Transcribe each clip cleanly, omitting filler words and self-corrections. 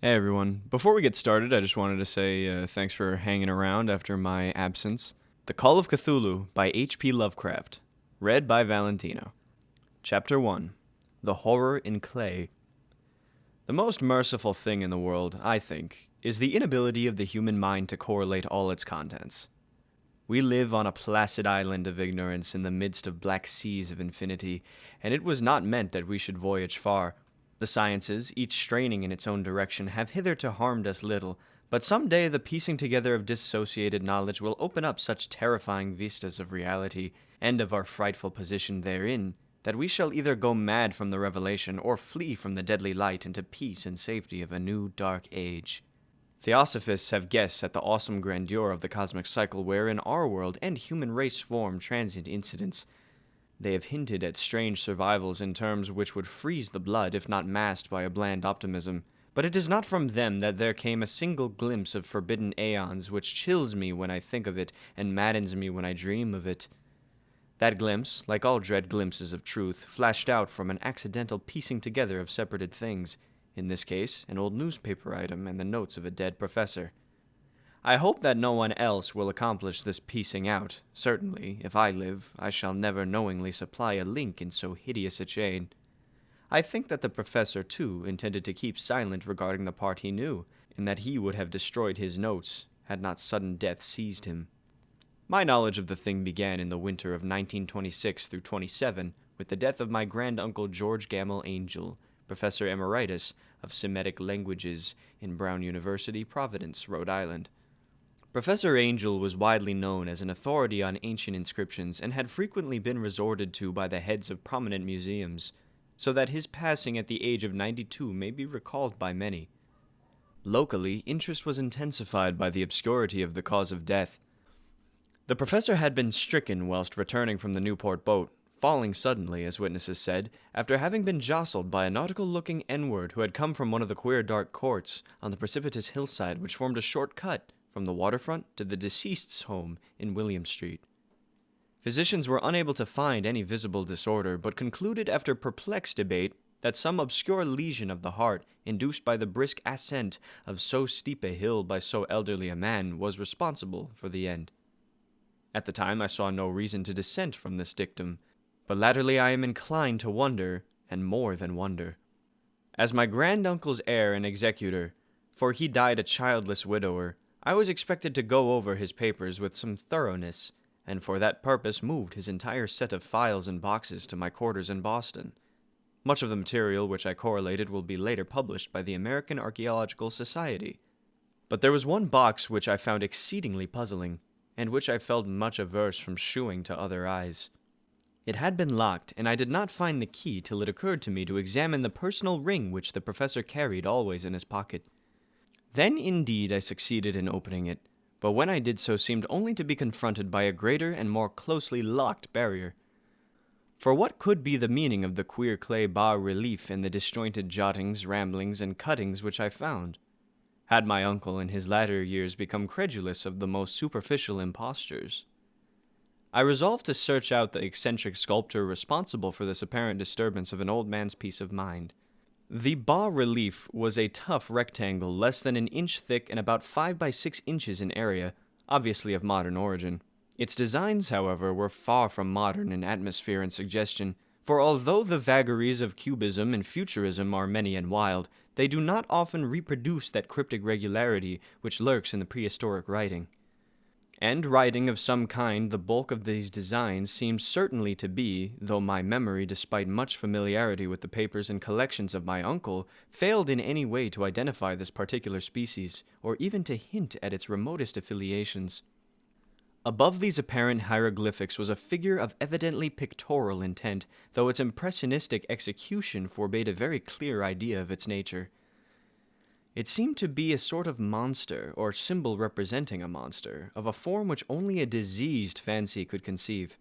Hey everyone. Before we get started, I just wanted to say thanks for hanging around after my absence. The Call of Cthulhu by H.P. Lovecraft. Read by Valentino. Chapter 1. The Horror in Clay. The most merciful thing in the world, I think, is the inability of the human mind to correlate all its contents. We live on a placid island of ignorance in the midst of black seas of infinity, and it was not meant that we should voyage far. The sciences, each straining in its own direction, have hitherto harmed us little, but some day the piecing together of dissociated knowledge will open up such terrifying vistas of reality, and of our frightful position therein, that we shall either go mad from the revelation, or flee from the deadly light into peace and safety of a new dark age. Theosophists have guessed at the awesome grandeur of the cosmic cycle wherein our world and human race form transient incidents. They have hinted at strange survivals in terms which would freeze the blood if not masked by a bland optimism, but it is not from them that there came a single glimpse of forbidden aeons which chills me when I think of it and maddens me when I dream of it. That glimpse, like all dread glimpses of truth, flashed out from an accidental piecing together of separated things, in this case an old newspaper item and the notes of a dead professor. I hope that no one else will accomplish this piecing out. Certainly, if I live, I shall never knowingly supply a link in so hideous a chain. I think that the professor, too, intended to keep silent regarding the part he knew, and that he would have destroyed his notes, had not sudden death seized him. My knowledge of the thing began in the winter of 1926 through 27, with the death of my granduncle George Gamble Angel, Professor Emeritus of Semitic Languages in Brown University, Providence, Rhode Island. Professor Angel was widely known as an authority on ancient inscriptions and had frequently been resorted to by the heads of prominent museums, so that his passing at the age of 92 may be recalled by many. Locally, interest was intensified by the obscurity of the cause of death. The professor had been stricken whilst returning from the Newport boat, falling suddenly, as witnesses said, after having been jostled by a nautical-looking N-word who had come from one of the queer dark courts on the precipitous hillside which formed a short cut from the waterfront to the deceased's home in William Street. Physicians were unable to find any visible disorder, but concluded after perplexed debate that some obscure lesion of the heart, induced by the brisk ascent of so steep a hill by so elderly a man, was responsible for the end. At the time I saw no reason to dissent from this dictum, but latterly I am inclined to wonder, and more than wonder. As my granduncle's heir and executor, for he died a childless widower, I was expected to go over his papers with some thoroughness, and for that purpose moved his entire set of files and boxes to my quarters in Boston. Much of the material which I correlated will be later published by the American Archaeological Society. But there was one box which I found exceedingly puzzling, and which I felt much averse from shewing to other eyes. It had been locked, and I did not find the key till it occurred to me to examine the personal ring which the professor carried always in his pocket. Then indeed I succeeded in opening it, but when I did so seemed only to be confronted by a greater and more closely locked barrier. For what could be the meaning of the queer clay bas-relief and the disjointed jottings, ramblings, and cuttings which I found? Had my uncle in his latter years become credulous of the most superficial impostures? I resolved to search out the eccentric sculptor responsible for this apparent disturbance of an old man's peace of mind. The bas-relief was a tough rectangle less than an inch thick and about 5 by 6 inches in area, obviously of modern origin. Its designs, however, were far from modern in atmosphere and suggestion, for although the vagaries of cubism and futurism are many and wild, they do not often reproduce that cryptic regularity which lurks in the prehistoric writing. And writing of some kind the bulk of these designs seems certainly to be, though my memory, despite much familiarity with the papers and collections of my uncle, failed in any way to identify this particular species, or even to hint at its remotest affiliations. Above these apparent hieroglyphics was a figure of evidently pictorial intent, though its impressionistic execution forbade a very clear idea of its nature. It seemed to be a sort of monster, or symbol representing a monster, of a form which only a diseased fancy could conceive.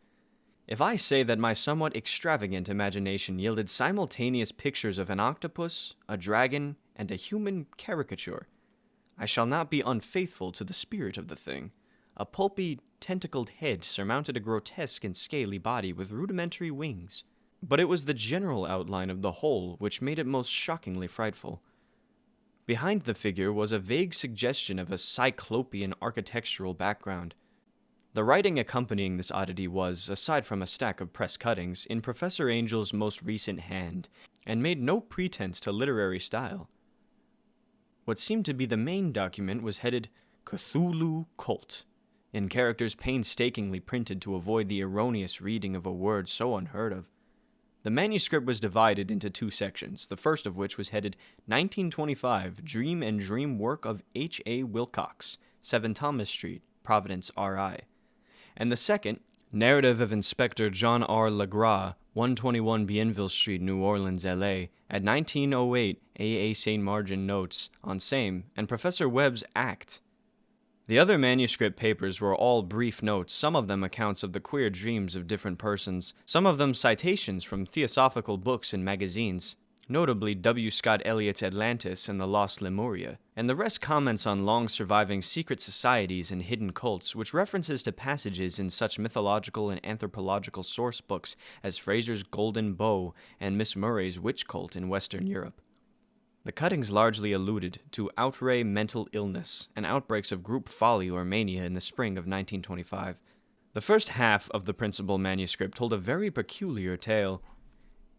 If I say that my somewhat extravagant imagination yielded simultaneous pictures of an octopus, a dragon, and a human caricature, I shall not be unfaithful to the spirit of the thing. A pulpy, tentacled head surmounted a grotesque and scaly body with rudimentary wings. But it was the general outline of the whole which made it most shockingly frightful. Behind the figure was a vague suggestion of a cyclopean architectural background. The writing accompanying this oddity was, aside from a stack of press cuttings, in Professor Angel's most recent hand, and made no pretense to literary style. What seemed to be the main document was headed Cthulhu Cult, in characters painstakingly printed to avoid the erroneous reading of a word so unheard of. The manuscript was divided into two sections, the first of which was headed 1925 Dream and Dream Work of H.A. Wilcox, 7 Thomas Street, Providence, R.I., and the second, Narrative of Inspector John R. Legras, 121 Bienville Street, New Orleans, L.A., at 1908 A.A. St. Margin Notes on same, and Professor Webb's Act. The other manuscript papers were all brief notes, some of them accounts of the queer dreams of different persons, some of them citations from theosophical books and magazines, notably W. Scott Eliot's Atlantis and the Lost Lemuria, and the rest comments on long-surviving secret societies and hidden cults, which references to passages in such mythological and anthropological source books as Fraser's Golden Bough and Miss Murray's Witch Cult in Western Europe. The cuttings largely alluded to outre mental illness and outbreaks of group folly or mania in the spring of 1925. The first half of the principal manuscript told a very peculiar tale.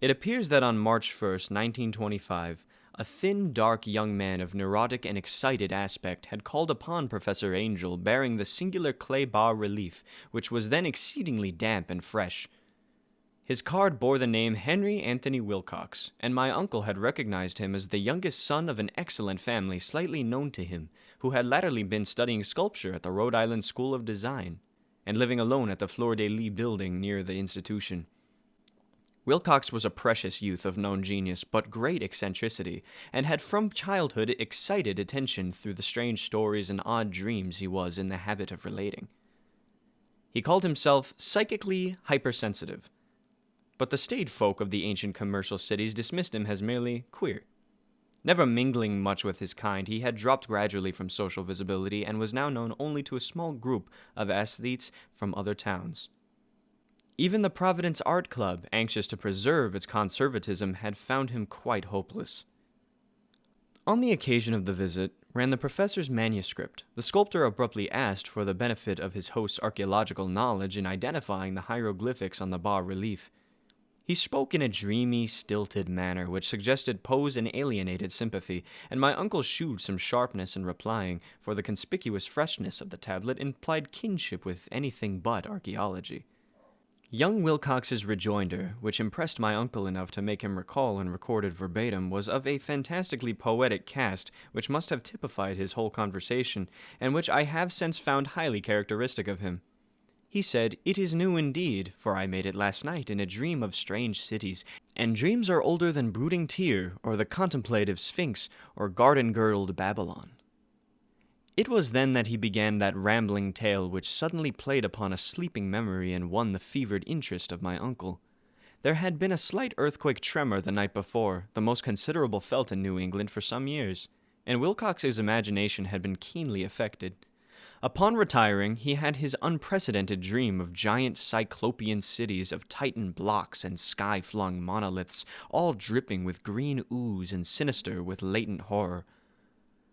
It appears that on March 1st, 1925, a thin, dark young man of neurotic and excited aspect had called upon Professor Angel bearing the singular clay bas-relief, which was then exceedingly damp and fresh. His card bore the name Henry Anthony Wilcox, and my uncle had recognized him as the youngest son of an excellent family slightly known to him, who had latterly been studying sculpture at the Rhode Island School of Design, and living alone at the Fleur-de-Lis building near the institution. Wilcox was a precious youth of known genius, but great eccentricity, and had from childhood excited attention through the strange stories and odd dreams he was in the habit of relating. He called himself psychically hypersensitive, but the staid folk of the ancient commercial cities dismissed him as merely queer. Never mingling much with his kind, he had dropped gradually from social visibility and was now known only to a small group of aesthetes from other towns. Even the Providence Art Club, anxious to preserve its conservatism, had found him quite hopeless. On the occasion of the visit ran the professor's manuscript. The sculptor abruptly asked for the benefit of his host's archaeological knowledge in identifying the hieroglyphics on the bas-relief. He spoke in a dreamy, stilted manner which suggested posed and alienated sympathy, and my uncle shewed some sharpness in replying, for the conspicuous freshness of the tablet implied kinship with anything but archaeology. Young Wilcox's rejoinder, which impressed my uncle enough to make him recall and record it verbatim, was of a fantastically poetic cast which must have typified his whole conversation, and which I have since found highly characteristic of him. He said, "It is new indeed, for I made it last night in a dream of strange cities, and dreams are older than brooding Tyr, or the contemplative Sphinx, or garden-girdled Babylon." It was then that he began that rambling tale which suddenly played upon a sleeping memory and won the fevered interest of my uncle. There had been a slight earthquake tremor the night before, the most considerable felt in New England for some years, and Wilcox's imagination had been keenly affected. Upon retiring, he had his unprecedented dream of giant cyclopean cities of Titan blocks and sky-flung monoliths, all dripping with green ooze and sinister with latent horror.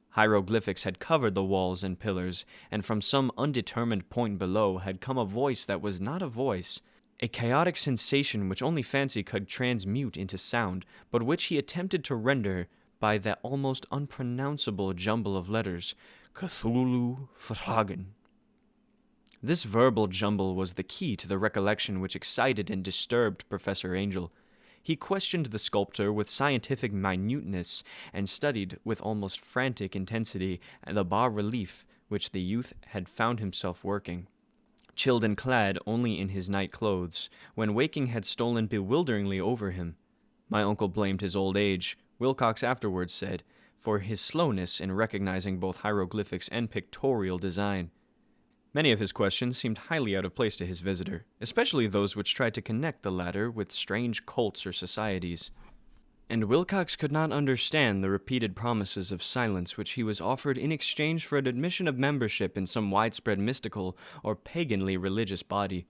Hieroglyphics had covered the walls and pillars, and from some undetermined point below had come a voice that was not a voice, a chaotic sensation which only fancy could transmute into sound, but which he attempted to render by that almost unpronounceable jumble of letters, Cthulhu Fragen. This verbal jumble was the key to the recollection which excited and disturbed Professor Angel. He questioned the sculptor with scientific minuteness and studied with almost frantic intensity the bas-relief which the youth had found himself working. Chilled and clad only in his night clothes, when waking had stolen bewilderingly over him. My uncle blamed his old age, Wilcox afterwards said, for his slowness in recognizing both hieroglyphics and pictorial design. Many of his questions seemed highly out of place to his visitor, especially those which tried to connect the latter with strange cults or societies. And Wilcox could not understand the repeated promises of silence which he was offered in exchange for an admission of membership in some widespread mystical or paganly religious body.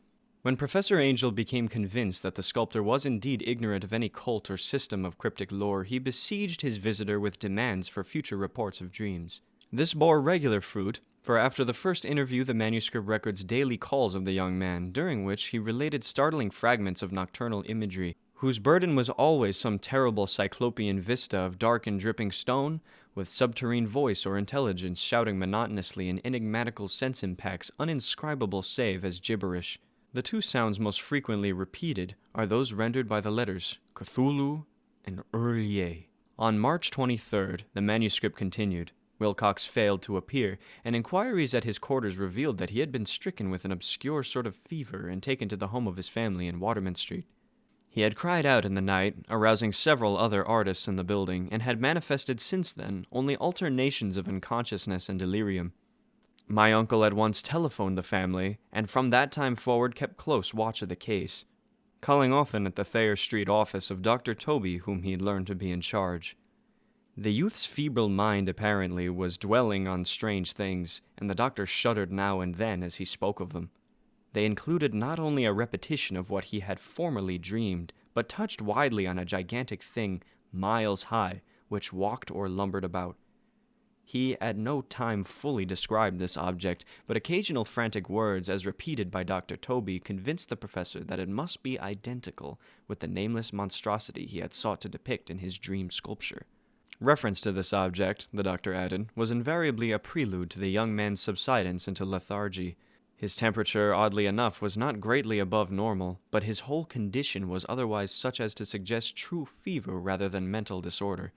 When Professor Angel became convinced that the sculptor was indeed ignorant of any cult or system of cryptic lore, he besieged his visitor with demands for future reports of dreams. This bore regular fruit, for after the first interview the manuscript records daily calls of the young man, during which he related startling fragments of nocturnal imagery, whose burden was always some terrible cyclopean vista of dark and dripping stone, with subterrene voice or intelligence shouting monotonously in enigmatical sense impacts uninscribable save as gibberish. The two sounds most frequently repeated are those rendered by the letters Cthulhu and Urye. On March 23rd, the manuscript continued. Wilcox failed to appear, and inquiries at his quarters revealed that he had been stricken with an obscure sort of fever and taken to the home of his family in Waterman Street. He had cried out in the night, arousing several other artists in the building, and had manifested since then only alternations of unconsciousness and delirium. My uncle at once telephoned the family, and from that time forward kept close watch of the case, calling often at the Thayer Street office of Dr. Toby, whom he had learned to be in charge. The youth's feeble mind, apparently, was dwelling on strange things, and the doctor shuddered now and then as he spoke of them. They included not only a repetition of what he had formerly dreamed, but touched widely on a gigantic thing, miles high, which walked or lumbered about. He at no time fully described this object, but occasional frantic words, as repeated by Dr. Toby, convinced the professor that it must be identical with the nameless monstrosity he had sought to depict in his dream sculpture. Reference to this object, the doctor added, was invariably a prelude to the young man's subsidence into lethargy. His temperature, oddly enough, was not greatly above normal, but his whole condition was otherwise such as to suggest true fever rather than mental disorder.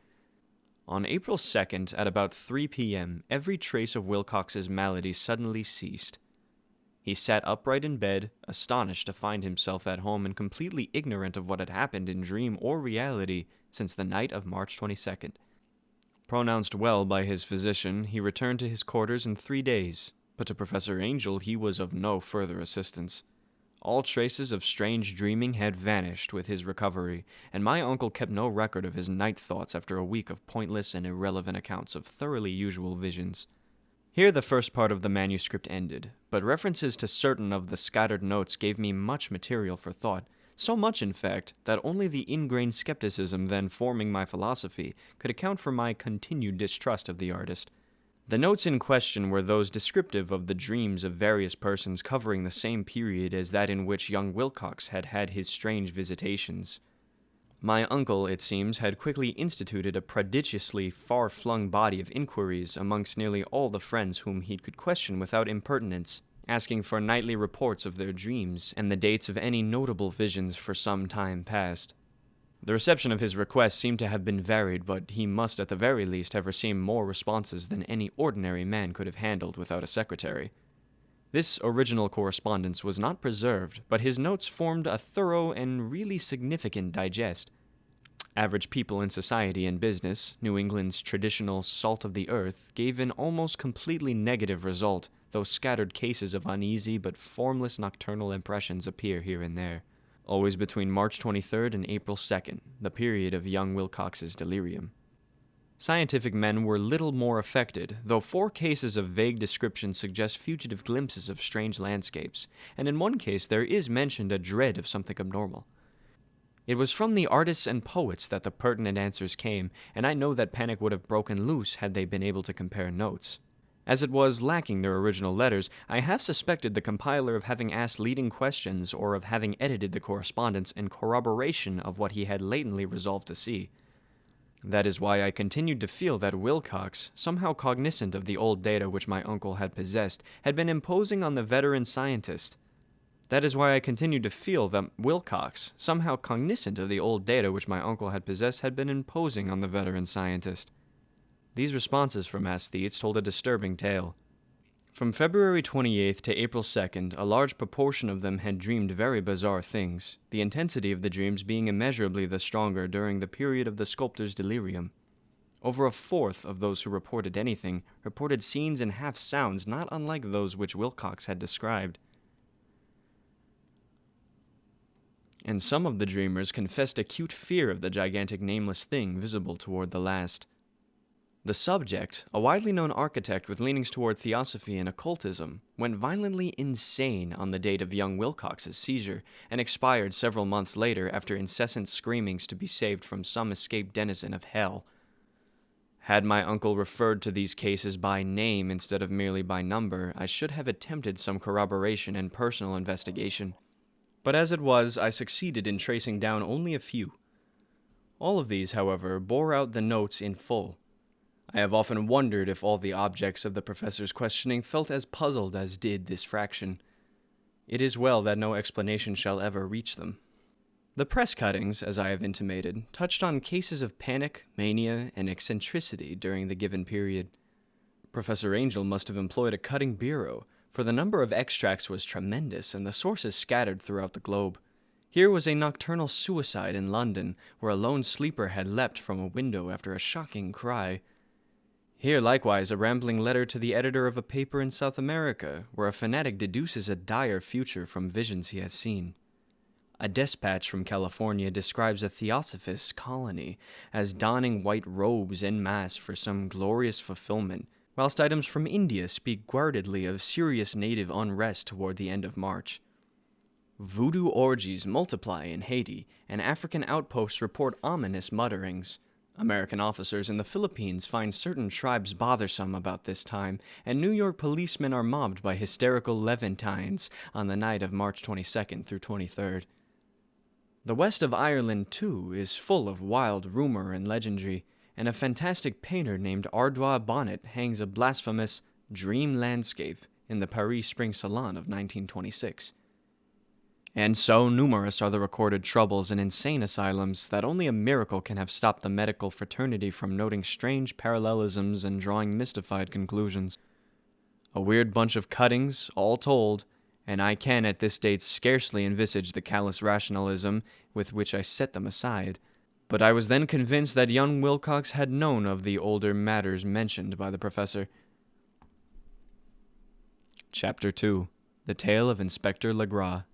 On April 2nd, at about 3 p.m., every trace of Wilcox's malady suddenly ceased. He sat upright in bed, astonished to find himself at home and completely ignorant of what had happened in dream or reality since the night of March 22nd. Pronounced well by his physician, he returned to his quarters in 3 days, but to Professor Angel he was of no further assistance. All traces of strange dreaming had vanished with his recovery, and my uncle kept no record of his night thoughts after a week of pointless and irrelevant accounts of thoroughly usual visions. Here the first part of the manuscript ended, but references to certain of the scattered notes gave me much material for thought, so much, in fact, that only the ingrained skepticism then forming my philosophy could account for my continued distrust of the artist. The notes in question were those descriptive of the dreams of various persons covering the same period as that in which young Wilcox had had his strange visitations. My uncle, it seems, had quickly instituted a prodigiously far-flung body of inquiries amongst nearly all the friends whom he could question without impertinence, asking for nightly reports of their dreams and the dates of any notable visions for some time past. The reception of his request seemed to have been varied, but he must at the very least have received more responses than any ordinary man could have handled without a secretary. This original correspondence was not preserved, but his notes formed a thorough and really significant digest. Average people in society and business, New England's traditional salt of the earth, gave an almost completely negative result, though scattered cases of uneasy but formless nocturnal impressions appear here and there. Always between March 23rd and April 2nd, the period of young Wilcox's delirium. Scientific men were little more affected, though 4 cases of vague description suggest fugitive glimpses of strange landscapes, and in one case there is mentioned a dread of something abnormal. It was from the artists and poets that the pertinent answers came, and I know that panic would have broken loose had they been able to compare notes. As it was lacking their original letters, I half suspected the compiler of having asked leading questions or of having edited the correspondence in corroboration of what he had latently resolved to see. That is why I continued to feel that Wilcox, somehow cognizant of the old data which my uncle had possessed, had been imposing on the veteran scientist. That is why I continued to feel that Wilcox, somehow cognizant of the old data which my uncle had possessed, had been imposing on the veteran scientist. These responses from aesthetes told a disturbing tale. From February 28th to April 2nd, a large proportion of them had dreamed very bizarre things, the intensity of the dreams being immeasurably the stronger during the period of the sculptor's delirium. Over a fourth of those who reported anything reported scenes and half-sounds not unlike those which Wilcox had described. And some of the dreamers confessed acute fear of the gigantic nameless thing visible toward the last. The subject, a widely known architect with leanings toward theosophy and occultism, went violently insane on the date of young Wilcox's seizure and expired several months later after incessant screamings to be saved from some escaped denizen of hell. Had my uncle referred to these cases by name instead of merely by number, I should have attempted some corroboration and personal investigation. But as it was, I succeeded in tracing down only a few. All of these, however, bore out the notes in full. I have often wondered if all the objects of the professor's questioning felt as puzzled as did this fraction. It is well that no explanation shall ever reach them. The press cuttings, as I have intimated, touched on cases of panic, mania, and eccentricity during the given period. Professor Angel must have employed a cutting bureau, for the number of extracts was tremendous and the sources scattered throughout the globe. Here was a nocturnal suicide in London, where a lone sleeper had leapt from a window after a shocking cry. Here, likewise, a rambling letter to the editor of a paper in South America, where a fanatic deduces a dire future from visions he has seen. A dispatch from California describes a theosophist colony as donning white robes en masse for some glorious fulfillment, whilst items from India speak guardedly of serious native unrest toward the end of March. Voodoo orgies multiply in Haiti, and African outposts report ominous mutterings. American officers in the Philippines find certain tribes bothersome about this time, and New York policemen are mobbed by hysterical Levantines on the night of March 22nd through 23rd. The west of Ireland, too, is full of wild rumor and legendry, and a fantastic painter named Ardois Bonnet hangs a blasphemous dream landscape in the Paris Spring Salon of 1926. And so numerous are the recorded troubles in insane asylums that only a miracle can have stopped the medical fraternity from noting strange parallelisms and drawing mystified conclusions. A weird bunch of cuttings, all told, and I can at this date scarcely envisage the callous rationalism with which I set them aside. But I was then convinced that young Wilcox had known of the older matters mentioned by the professor. Chapter 2. The Tale of Inspector Legras.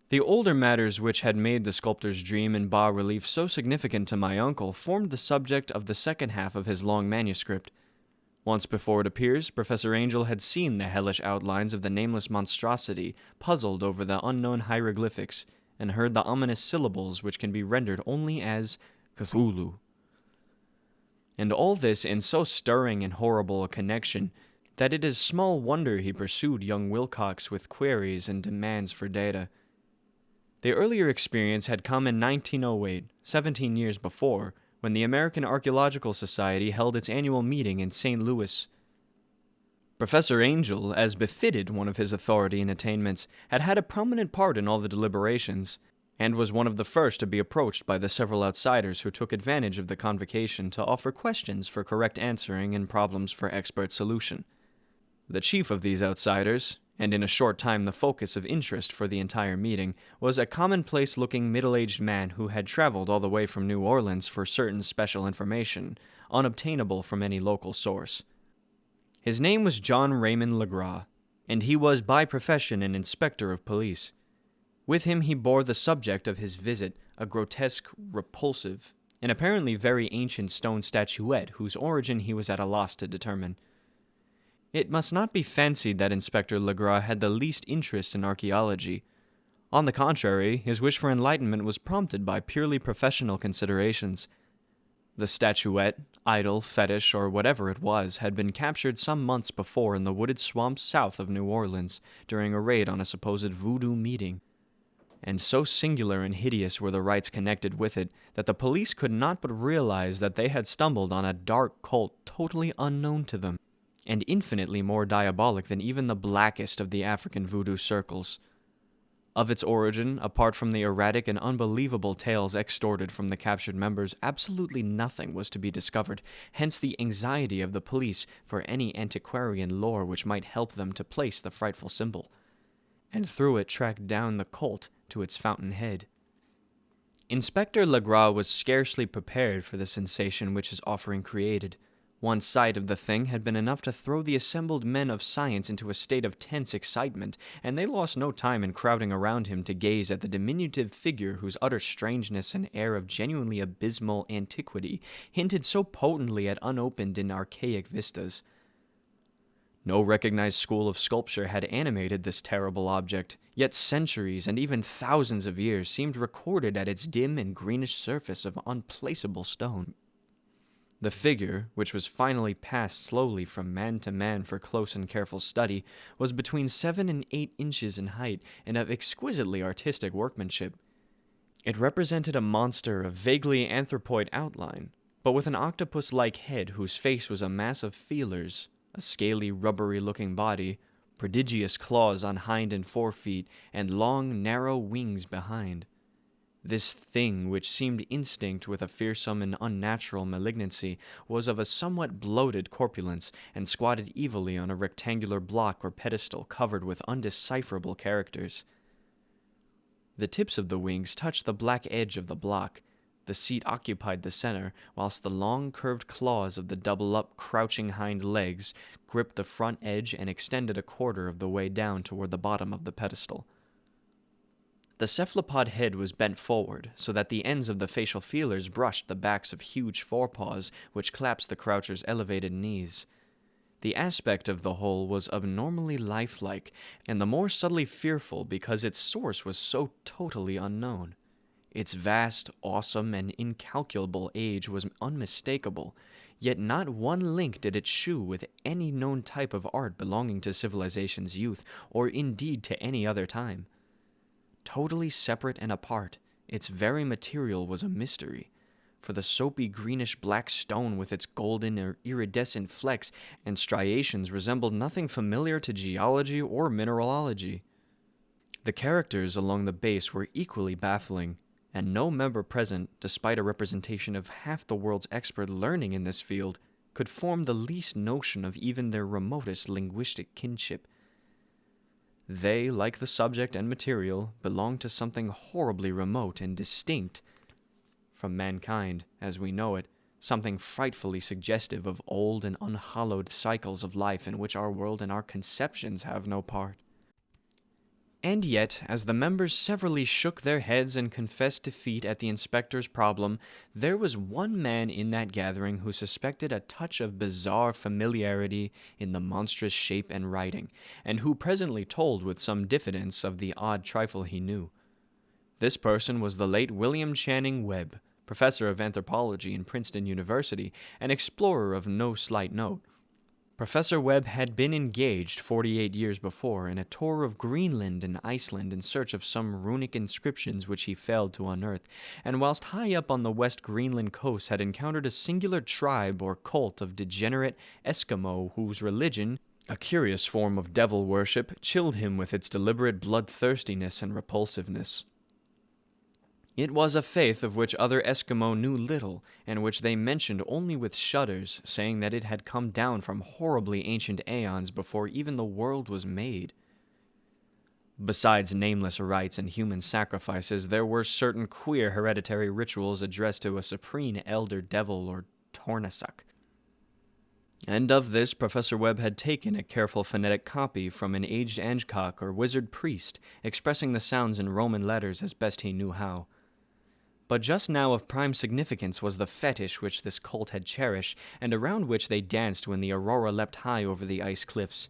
The older matters which had made the sculptor's dream in bas-relief so significant to my uncle formed the subject of the second half of his long manuscript. Once before it appears, Professor Angel had seen the hellish outlines of the nameless monstrosity puzzled over the unknown hieroglyphics, and heard the ominous syllables which can be rendered only as Cthulhu. And all this in so stirring and horrible a connection that it is small wonder he pursued young Wilcox with queries and demands for data. The earlier experience had come in 1908, 17 years before, when the American Archaeological Society held its annual meeting in St. Louis. Professor Angel, as befitted one of his authority and attainments, had had a prominent part in all the deliberations, and was one of the first to be approached by the several outsiders who took advantage of the convocation to offer questions for correct answering and problems for expert solution. The chief of these outsiders, and in a short time the focus of interest for the entire meeting, was a commonplace-looking middle-aged man who had traveled all the way from New Orleans for certain special information, unobtainable from any local source. His name was John Raymond Legras, and he was by profession an inspector of police. With him he bore the subject of his visit, a grotesque, repulsive, and apparently very ancient stone statuette whose origin he was at a loss to determine. It must not be fancied that Inspector Legras had the least interest in archaeology. On the contrary, his wish for enlightenment was prompted by purely professional considerations. The statuette, idol, fetish, or whatever it was, had been captured some months before in the wooded swamps south of New Orleans during a raid on a supposed voodoo meeting. And so singular and hideous were the rites connected with it that the police could not but realize that they had stumbled on a dark cult totally unknown to them, and infinitely more diabolic than even the blackest of the African voodoo circles. Of its origin, apart from the erratic and unbelievable tales extorted from the captured members, absolutely nothing was to be discovered, hence the anxiety of the police for any antiquarian lore which might help them to place the frightful symbol, and through it track down the cult to its fountainhead. Inspector Legras was scarcely prepared for the sensation which his offering created. One sight of the thing had been enough to throw the assembled men of science into a state of tense excitement, and they lost no time in crowding around him to gaze at the diminutive figure whose utter strangeness and air of genuinely abysmal antiquity hinted so potently at unopened and archaic vistas. No recognized school of sculpture had animated this terrible object, yet centuries and even thousands of years seemed recorded at its dim and greenish surface of unplaceable stone. The figure, which was finally passed slowly from man to man for close and careful study, was between 7 and 8 inches in height and of exquisitely artistic workmanship. It represented a monster of vaguely anthropoid outline, but with an octopus-like head whose face was a mass of feelers, a scaly, rubbery-looking body, prodigious claws on hind and forefeet, and long, narrow wings behind. This thing, which seemed instinct with a fearsome and unnatural malignancy, was of a somewhat bloated corpulence, and squatted evilly on a rectangular block or pedestal covered with undecipherable characters. The tips of the wings touched the black edge of the block. The seat occupied the center, whilst the long curved claws of the double-up, crouching hind legs gripped the front edge and extended a quarter of the way down toward the bottom of the pedestal. The cephalopod head was bent forward, so that the ends of the facial feelers brushed the backs of huge forepaws which clasped the croucher's elevated knees. The aspect of the whole was abnormally lifelike, and the more subtly fearful because its source was so totally unknown. Its vast, awesome, and incalculable age was unmistakable, yet not one link did it shew with any known type of art belonging to civilization's youth, or indeed to any other time. Totally separate and apart, its very material was a mystery, for the soapy greenish-black stone with its golden or iridescent flecks and striations resembled nothing familiar to geology or mineralogy. The characters along the base were equally baffling, and no member present, despite a representation of half the world's expert learning in this field, could form the least notion of even their remotest linguistic kinship. They, like the subject and material, belonged to something horribly remote and distinct from mankind as we know it, something frightfully suggestive of old and unhallowed cycles of life in which our world and our conceptions have no part. And yet, as the members severally shook their heads and confessed defeat at the inspector's problem, there was one man in that gathering who suspected a touch of bizarre familiarity in the monstrous shape and writing, and who presently told with some diffidence of the odd trifle he knew. This person was the late William Channing Webb, professor of anthropology in Princeton University, an explorer of no slight note. Professor Webb had been engaged 48 years before in a tour of Greenland and Iceland in search of some runic inscriptions which he failed to unearth, and whilst high up on the West Greenland coast had encountered a singular tribe or cult of degenerate Eskimo whose religion, a curious form of devil worship, chilled him with its deliberate bloodthirstiness and repulsiveness. It was a faith of which other Eskimo knew little, and which they mentioned only with shudders, saying that it had come down from horribly ancient aeons before even the world was made. Besides nameless rites and human sacrifices, there were certain queer hereditary rituals addressed to a supreme elder devil or Tornasuk. And of this Professor Webb had taken a careful phonetic copy from an aged Angkok or wizard priest, expressing the sounds in Roman letters as best he knew how. But just now of prime significance was the fetish which this cult had cherished, and around which they danced when the aurora leapt high over the ice cliffs.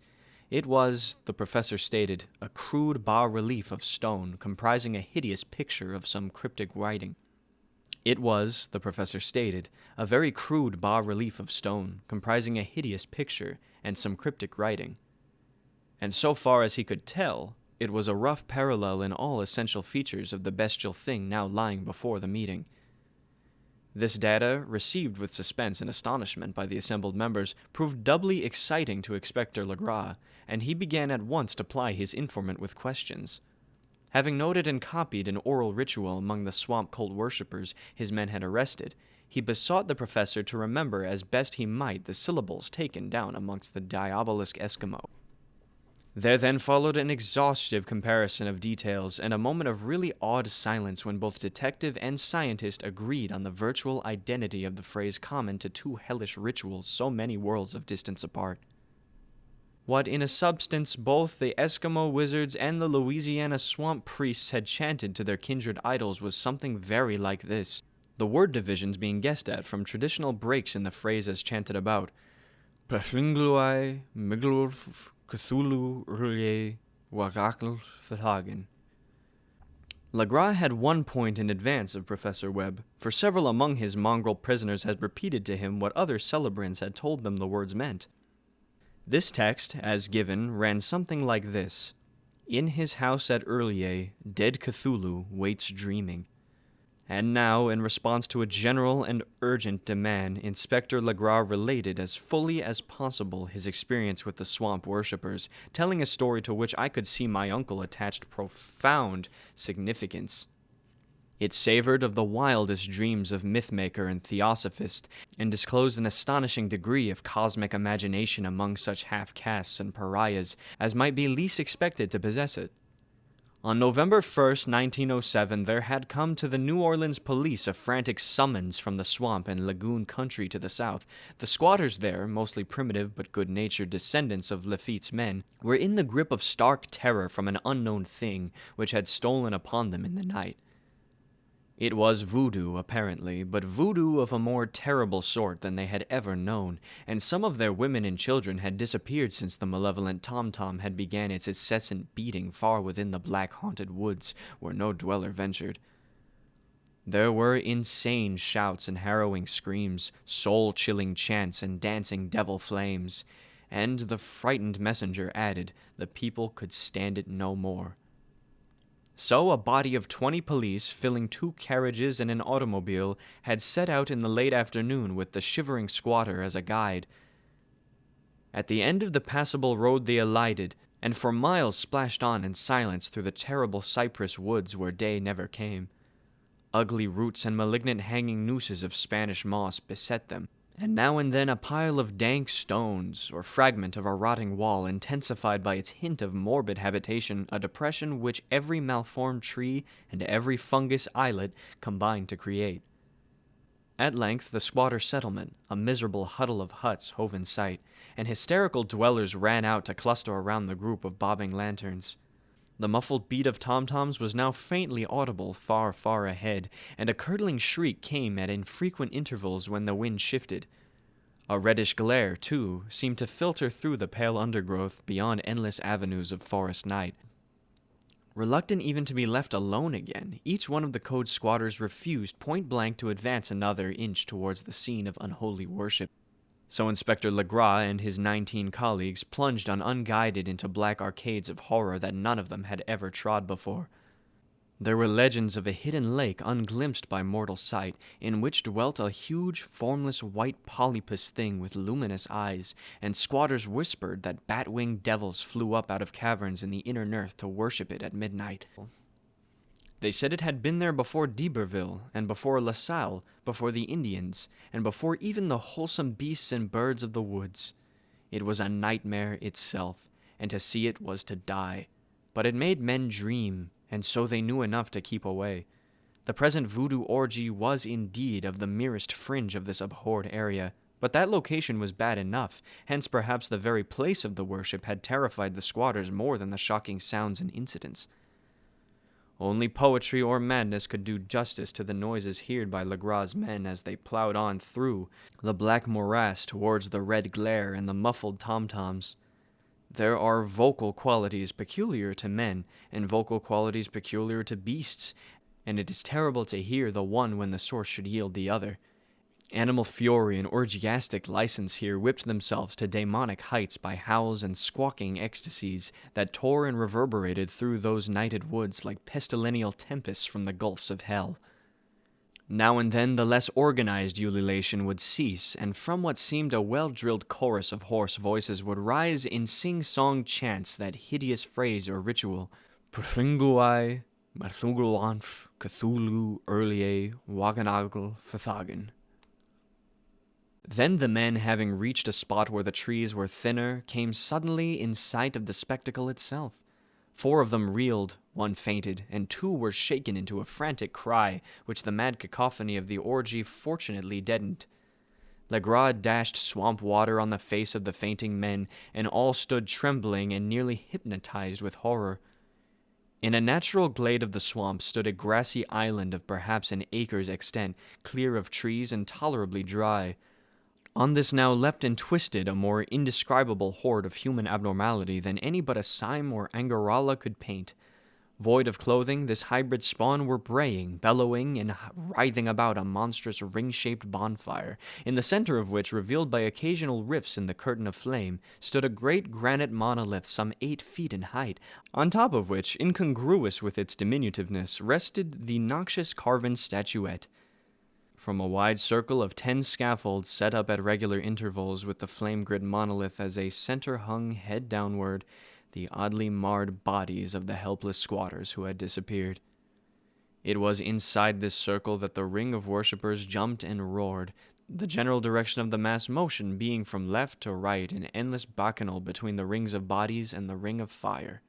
It was, the professor stated, a crude bas-relief of stone, comprising a hideous picture of some cryptic writing. It was, the professor stated, a very crude bas-relief of stone, comprising a hideous picture and some cryptic writing. And so far as he could tell, it was a rough parallel in all essential features of the bestial thing now lying before the meeting. This data, received with suspense and astonishment by the assembled members, proved doubly exciting to Inspector Legras, and he began at once to ply his informant with questions. Having noted and copied an oral ritual among the swamp cult worshippers his men had arrested, he besought the professor to remember as best he might the syllables taken down amongst the diabolic Eskimo. There then followed an exhaustive comparison of details and a moment of really odd silence when both detective and scientist agreed on the virtual identity of the phrase common to two hellish rituals so many worlds of distance apart. What in a substance both the Eskimo wizards and the Louisiana swamp priests had chanted to their kindred idols was something very like this, the word divisions being guessed at from traditional breaks in the phrase as chanted about. Plafingluai, Miglurf, Cthulhu, Urlie, Warakl, Verhagen. Legras had 1 point in advance of Professor Webb, for several among his mongrel prisoners had repeated to him what other celebrants had told them the words meant. This text, as given, ran something like this. In his house at Urlie, dead Cthulhu waits dreaming. And now, in response to a general and urgent demand, Inspector Legras related as fully as possible his experience with the swamp worshippers, telling a story to which I could see my uncle attached profound significance. It savored of the wildest dreams of mythmaker and theosophist, and disclosed an astonishing degree of cosmic imagination among such half-castes and pariahs as might be least expected to possess it. On November 1st, 1907, there had come to the New Orleans police a frantic summons from the swamp and lagoon country to the south. The squatters there, mostly primitive but good-natured descendants of Lafitte's men, were in the grip of stark terror from an unknown thing which had stolen upon them in the night. It was voodoo, apparently, but voodoo of a more terrible sort than they had ever known, and some of their women and children had disappeared since the malevolent tom-tom had began its incessant beating far within the black-haunted woods, where no dweller ventured. There were insane shouts and harrowing screams, soul-chilling chants and dancing devil flames, and the frightened messenger added, the people could stand it no more. So a body of 20 police, filling 2 carriages and an automobile, had set out in the late afternoon with the shivering squatter as a guide. At the end of the passable road they alighted, and for miles splashed on in silence through the terrible cypress woods where day never came. Ugly roots and malignant hanging nooses of Spanish moss beset them, and now and then a pile of dank stones, or fragment of a rotting wall intensified by its hint of morbid habitation, a depression which every malformed tree and every fungus islet combined to create. At length the squatter settlement, a miserable huddle of huts, hove in sight, and hysterical dwellers ran out to cluster around the group of bobbing lanterns. The muffled beat of tom-toms was now faintly audible far, far ahead, and a curdling shriek came at infrequent intervals when the wind shifted. A reddish glare, too, seemed to filter through the pale undergrowth beyond endless avenues of forest night. Reluctant even to be left alone again, each one of the code squatters refused point-blank to advance another inch towards the scene of unholy worship. So Inspector Legras and his 19 colleagues plunged on unguided into black arcades of horror that none of them had ever trod before. There were legends of a hidden lake unglimpsed by mortal sight, in which dwelt a huge, formless white polypus thing with luminous eyes, and squatters whispered that bat-winged devils flew up out of caverns in the inner earth to worship it at midnight. They said it had been there before d'Iberville, and before La Salle, before the Indians, and before even the wholesome beasts and birds of the woods. It was a nightmare itself, and to see it was to die. But it made men dream, and so they knew enough to keep away. The present voodoo orgy was indeed of the merest fringe of this abhorred area, but that location was bad enough, hence perhaps the very place of the worship had terrified the squatters more than the shocking sounds and incidents. Only poetry or madness could do justice to the noises heard by Legras' men as they plowed on through the black morass towards the red glare and the muffled tom-toms. There are vocal qualities peculiar to men, and vocal qualities peculiar to beasts, and it is terrible to hear the one when the source should yield the other. Animal fury and orgiastic license here whipped themselves to demonic heights by howls and squawking ecstasies that tore and reverberated through those nighted woods like pestilential tempests from the gulfs of hell. Now and then the less organized ululation would cease, and from what seemed a well-drilled chorus of hoarse voices would rise in sing-song chants that hideous phrase or ritual, Prfinguai, Marthugulwanf, Cthulhu, Urlie, Waganagl, Fathagan. Then the men, having reached a spot where the trees were thinner, came suddenly in sight of the spectacle itself. 4 of them reeled, 1 fainted, and 2 were shaken into a frantic cry, which the mad cacophony of the orgy fortunately deadened. Legras dashed swamp water on the face of the fainting men, and all stood trembling and nearly hypnotized with horror. In a natural glade of the swamp stood a grassy island of perhaps an acre's extent, clear of trees and tolerably dry. On this now leapt and twisted a more indescribable horde of human abnormality than any but a Sime or Angorala could paint. Void of clothing, this hybrid spawn were braying, bellowing, and writhing about a monstrous ring-shaped bonfire, in the center of which, revealed by occasional rifts in the curtain of flame, stood a great granite monolith some 8 feet in height, on top of which, incongruous with its diminutiveness, rested the noxious carven statuette. From a wide circle of 10 scaffolds set up at regular intervals with the flame-grid monolith as a center hung head downward, the oddly marred bodies of the helpless squatters who had disappeared. It was inside this circle that the ring of worshippers jumped and roared, the general direction of the mass motion being from left to right an endless bacchanal between the rings of bodies and the ring of fire.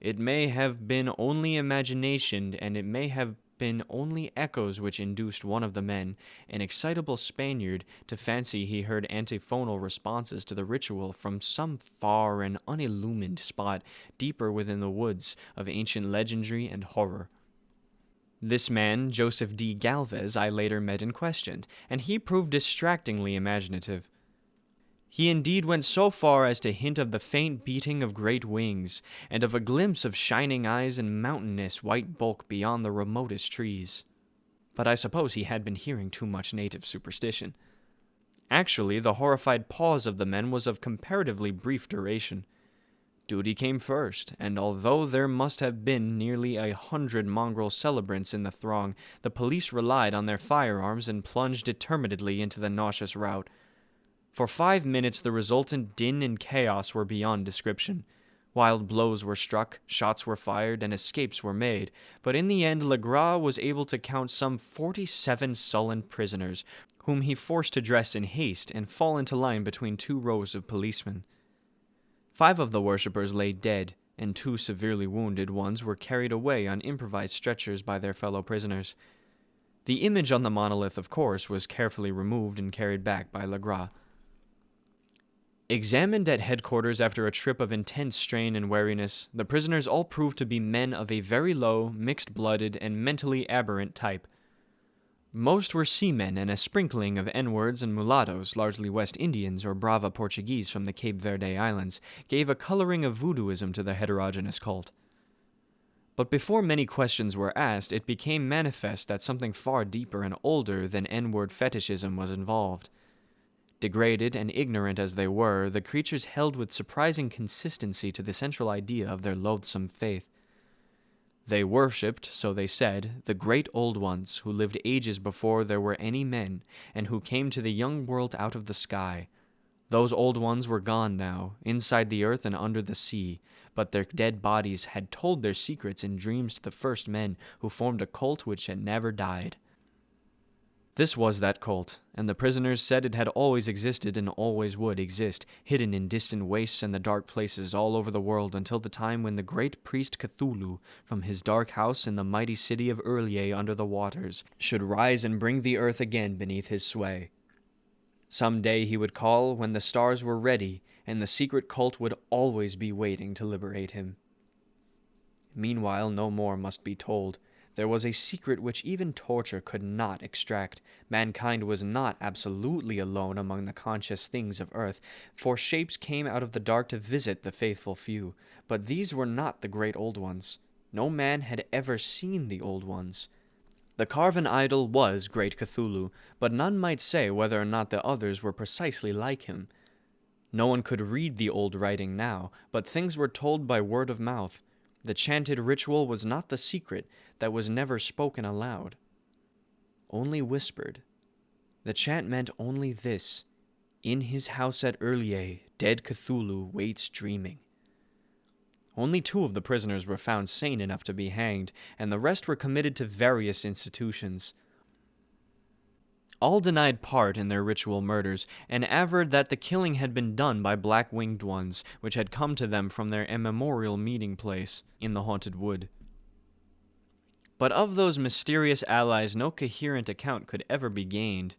It may have been only imagination, and it may have been only echoes which induced one of the men, an excitable Spaniard, to fancy he heard antiphonal responses to the ritual from some far and unillumined spot deeper within the woods of ancient legendary and horror. This man, Joseph D. Galvez, I later met and questioned, and he proved distractingly imaginative. He indeed went so far as to hint of the faint beating of great wings, and of a glimpse of shining eyes and mountainous white bulk beyond the remotest trees. But I suppose he had been hearing too much native superstition. Actually, the horrified pause of the men was of comparatively brief duration. Duty came first, and although there must have been nearly 100 mongrel celebrants in the throng, the police relied on their firearms and plunged determinedly into the nauseous rout. For 5 minutes the resultant din and chaos were beyond description. Wild blows were struck, shots were fired, and escapes were made, but in the end Legras was able to count some 47 sullen prisoners, whom he forced to dress in haste and fall into line between 2 rows of policemen. 5 of the worshippers lay dead, and 2 severely wounded ones were carried away on improvised stretchers by their fellow prisoners. The image on the monolith, of course, was carefully removed and carried back by Legras. Examined at headquarters after a trip of intense strain and weariness, the prisoners all proved to be men of a very low, mixed-blooded, and mentally aberrant type. Most were seamen, and a sprinkling of N-words and mulattoes, largely West Indians or Brava Portuguese from the Cape Verde Islands, gave a coloring of voodooism to the heterogeneous cult. But before many questions were asked, it became manifest that something far deeper and older than N-word fetishism was involved. Degraded and ignorant as they were, the creatures held with surprising consistency to the central idea of their loathsome faith. They worshipped, so they said, the great old ones who lived ages before there were any men, and who came to the young world out of the sky. Those old ones were gone now, inside the earth and under the sea, but their dead bodies had told their secrets in dreams to the first men who formed a cult which had never died. This was that cult, and the prisoners said it had always existed and always would exist, hidden in distant wastes and the dark places all over the world until the time when the great priest Cthulhu, from his dark house in the mighty city of Urlier under the waters, should rise and bring the earth again beneath his sway. Some day he would call when the stars were ready, and the secret cult would always be waiting to liberate him. Meanwhile, no more must be told. There was a secret which even torture could not extract. Mankind was not absolutely alone among the conscious things of earth, for shapes came out of the dark to visit the faithful few. But these were not the great old ones. No man had ever seen the old ones. The carven idol was great Cthulhu, but none might say whether or not the others were precisely like him. No one could read the old writing now, but things were told by word of mouth. The chanted ritual was not the secret that was never spoken aloud, only whispered. The chant meant only this: in his house at Urlier, dead Cthulhu waits dreaming. Only 2 of the prisoners were found sane enough to be hanged, and the rest were committed to various institutions. All denied part in their ritual murders, and averred that the killing had been done by black-winged ones, which had come to them from their immemorial meeting place in the haunted wood. But of those mysterious allies no coherent account could ever be gained.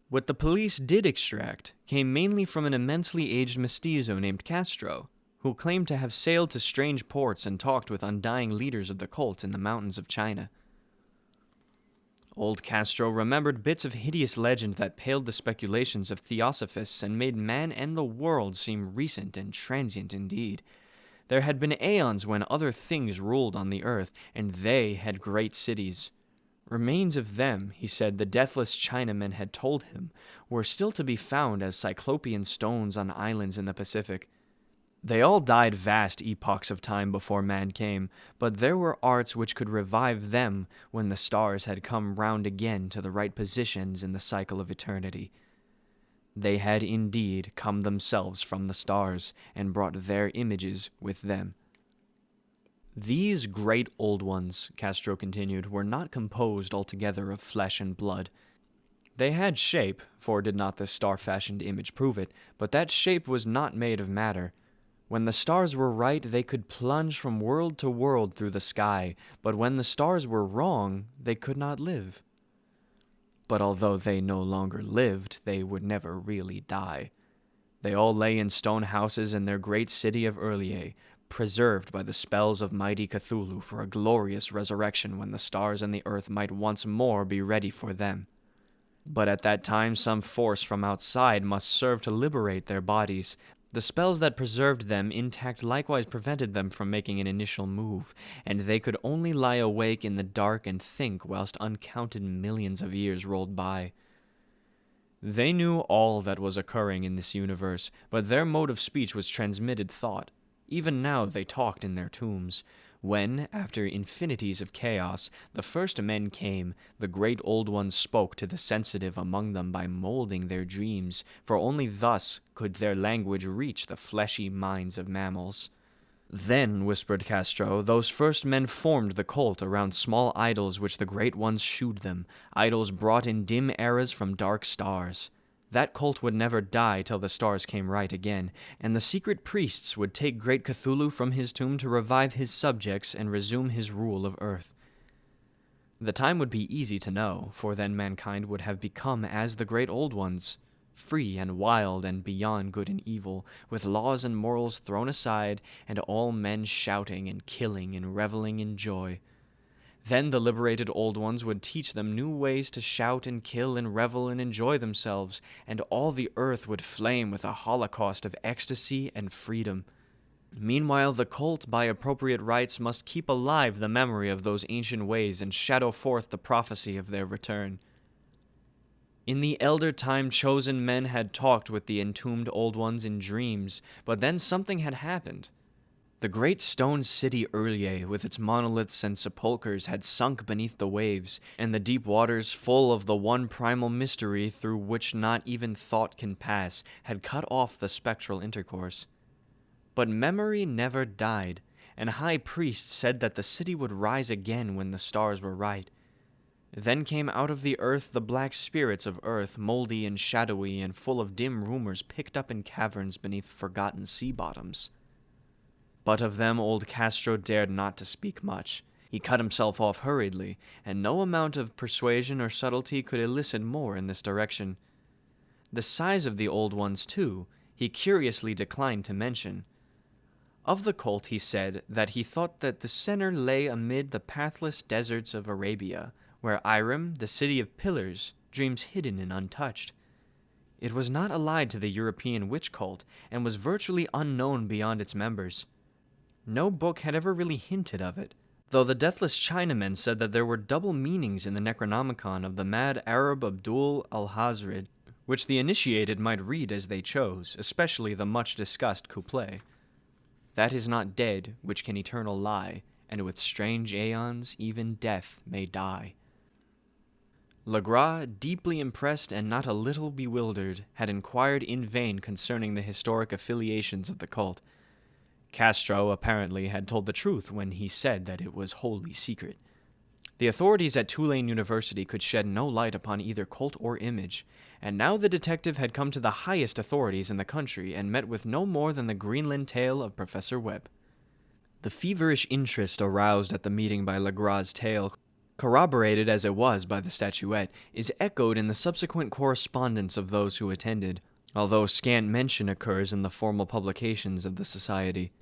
What the police did extract came mainly from an immensely aged mestizo named Castro, who claimed to have sailed to strange ports and talked with undying leaders of the cult in the mountains of China. Old Castro remembered bits of hideous legend that paled the speculations of theosophists and made man and the world seem recent and transient indeed. There had been aeons when other things ruled on the earth, and they had great cities. Remains of them, he said the deathless Chinamen had told him, were still to be found as cyclopean stones on islands in the Pacific. They all died vast epochs of time before man came, but there were arts which could revive them when the stars had come round again to the right positions in the cycle of eternity. They had indeed come themselves from the stars, and brought their images with them. These great old ones, Castro continued, were not composed altogether of flesh and blood. They had shape, for did not the star-fashioned image prove it, but that shape was not made of matter. When the stars were right, they could plunge from world to world through the sky, but when the stars were wrong, they could not live. But although they no longer lived, they would never really die. They all lay in stone houses in their great city of Urlier, preserved by the spells of mighty Cthulhu for a glorious resurrection when the stars and the earth might once more be ready for them. But at that time some force from outside must serve to liberate their bodies. The spells that preserved them intact likewise prevented them from making an initial move, and they could only lie awake in the dark and think whilst uncounted millions of years rolled by. They knew all that was occurring in this universe, but their mode of speech was transmitted thought. Even now they talked in their tombs. When, after infinities of chaos, the first men came, the great old ones spoke to the sensitive among them by molding their dreams, for only thus could their language reach the fleshy minds of mammals. Then, whispered Castro, those first men formed the cult around small idols which the great ones shewed them, idols brought in dim eras from dark stars. That cult would never die till the stars came right again, and the secret priests would take great Cthulhu from his tomb to revive his subjects and resume his rule of earth. The time would be easy to know, for then mankind would have become as the great old ones, free and wild and beyond good and evil, with laws and morals thrown aside, and all men shouting and killing and reveling in joy. Then the liberated old ones would teach them new ways to shout and kill and revel and enjoy themselves, and all the earth would flame with a holocaust of ecstasy and freedom. Meanwhile, the cult, by appropriate rites, must keep alive the memory of those ancient ways and shadow forth the prophecy of their return. In the elder time, chosen men had talked with the entombed old ones in dreams, but then something had happened. The great stone city Urlier, with its monoliths and sepulchres, had sunk beneath the waves, and the deep waters, full of the one primal mystery through which not even thought can pass, had cut off the spectral intercourse. But memory never died, and high priests said that the city would rise again when the stars were right. Then came out of the earth the black spirits of earth, moldy and shadowy and full of dim rumors picked up in caverns beneath forgotten sea bottoms. But of them old Castro dared not to speak much. He cut himself off hurriedly, and no amount of persuasion or subtlety could elicit more in this direction. The size of the old ones, too, he curiously declined to mention. Of the cult he said that he thought that the center lay amid the pathless deserts of Arabia, where Irem, the city of pillars, dreams hidden and untouched. It was not allied to the European witch cult, and was virtually unknown beyond its members. No book had ever really hinted of it, though the deathless Chinamen said that there were double meanings in the Necronomicon of the mad Arab Abdul al-Hazred, which the initiated might read as they chose, especially the much-discussed couplet. That is not dead which can eternal lie, and with strange aeons even death may die. Legras, deeply impressed and not a little bewildered, had inquired in vain concerning the historic affiliations of the cult. Castro, apparently, had told the truth when he said that it was wholly secret. The authorities at Tulane University could shed no light upon either cult or image, and now the detective had come to the highest authorities in the country and met with no more than the Greenland tale of Professor Webb. The feverish interest aroused at the meeting by Legras' tale, corroborated as it was by the statuette, is echoed in the subsequent correspondence of those who attended, although scant mention occurs in the formal publications of the society.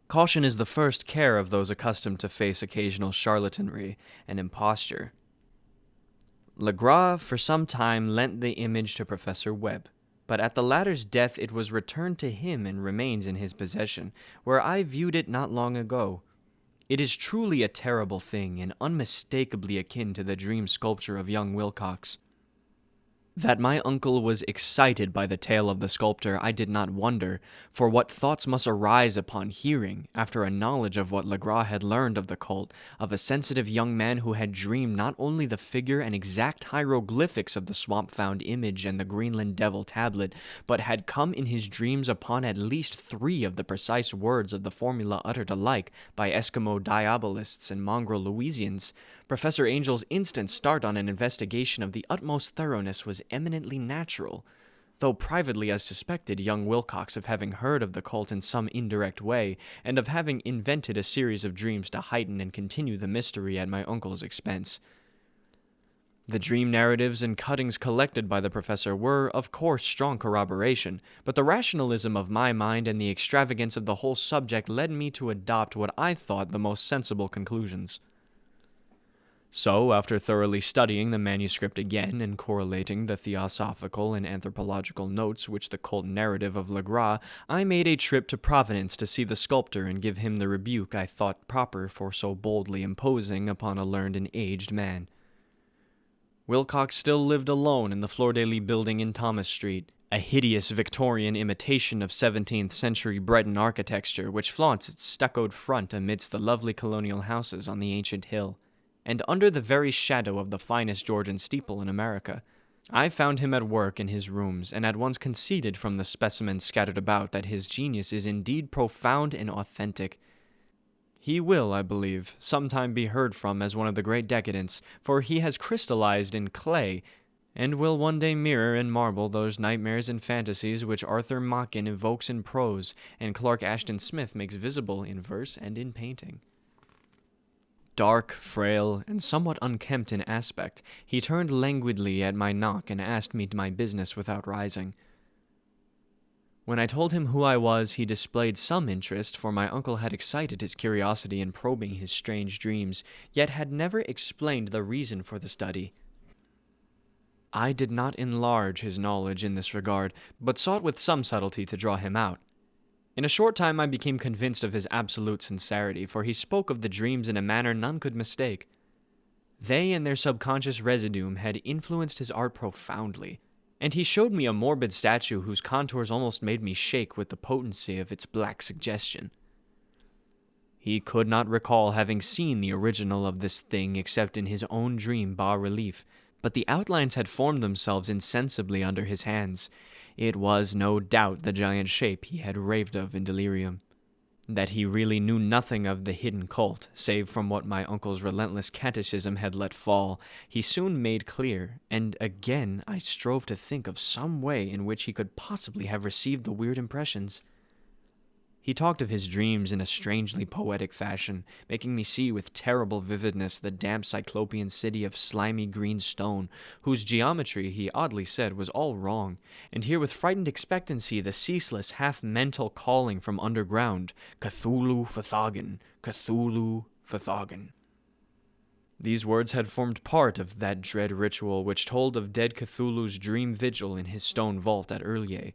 Caution is the first care of those accustomed to face occasional charlatanry and imposture. Legras for some time lent the image to Professor Webb, but at the latter's death it was returned to him and remains in his possession, where I viewed it not long ago. It is truly a terrible thing, and unmistakably akin to the dream sculpture of young Wilcox. That my uncle was excited by the tale of the sculptor I did not wonder, for what thoughts must arise upon hearing, after a knowledge of what Legras had learned of the cult, of a sensitive young man who had dreamed not only the figure and exact hieroglyphics of the swamp-found image and the Greenland devil tablet, but had come in his dreams upon at least 3 of the precise words of the formula uttered alike by Eskimo diabolists and mongrel Louisians. Professor Angel's instant start on an investigation of the utmost thoroughness was eminently natural, though privately I suspected young Wilcox of having heard of the cult in some indirect way, and of having invented a series of dreams to heighten and continue the mystery at my uncle's expense. The dream narratives and cuttings collected by the professor were, of course, strong corroboration, but the rationalism of my mind and the extravagance of the whole subject led me to adopt what I thought the most sensible conclusions. So, after thoroughly studying the manuscript again and correlating the theosophical and anthropological notes which the cult narrative of Legras, I made a trip to Providence to see the sculptor and give him the rebuke I thought proper for so boldly imposing upon a learned and aged man. Wilcox still lived alone in the Fleur-de-Lis building in Thomas Street, a hideous Victorian imitation of 17th century Breton architecture which flaunts its stuccoed front amidst the lovely colonial houses on the ancient hill, and under the very shadow of the finest Georgian steeple in America. I found him at work in his rooms, and at once conceded from the specimens scattered about that his genius is indeed profound and authentic. He will, I believe, sometime be heard from as one of the great decadents, for he has crystallized in clay, and will one day mirror in marble those nightmares and fantasies which Arthur Machen evokes in prose, and Clark Ashton Smith makes visible in verse and in painting. Dark, frail, and somewhat unkempt in aspect, he turned languidly at my knock and asked me my business without rising. When I told him who I was, he displayed some interest, for my uncle had excited his curiosity in probing his strange dreams, yet had never explained the reason for the study. I did not enlarge his knowledge in this regard, but sought with some subtlety to draw him out. In a short time I became convinced of his absolute sincerity, for he spoke of the dreams in a manner none could mistake. They and their subconscious residuum had influenced his art profoundly, and he showed me a morbid statue whose contours almost made me shake with the potency of its black suggestion. He could not recall having seen the original of this thing except in his own dream bas-relief, but the outlines had formed themselves insensibly under his hands. It was no doubt the giant shape he had raved of in delirium. That he really knew nothing of the hidden cult, save from what my uncle's relentless catechism had let fall, he soon made clear, and again I strove to think of some way in which he could possibly have received the weird impressions. He talked of his dreams in a strangely poetic fashion, making me see with terrible vividness the damp cyclopean city of slimy green stone, whose geometry, he oddly said, was all wrong, and hear with frightened expectancy the ceaseless, half-mental calling from underground, Cthulhu Fathagan, Cthulhu Fathagan. These words had formed part of that dread ritual which told of dead Cthulhu's dream vigil in his stone vault at Urlier,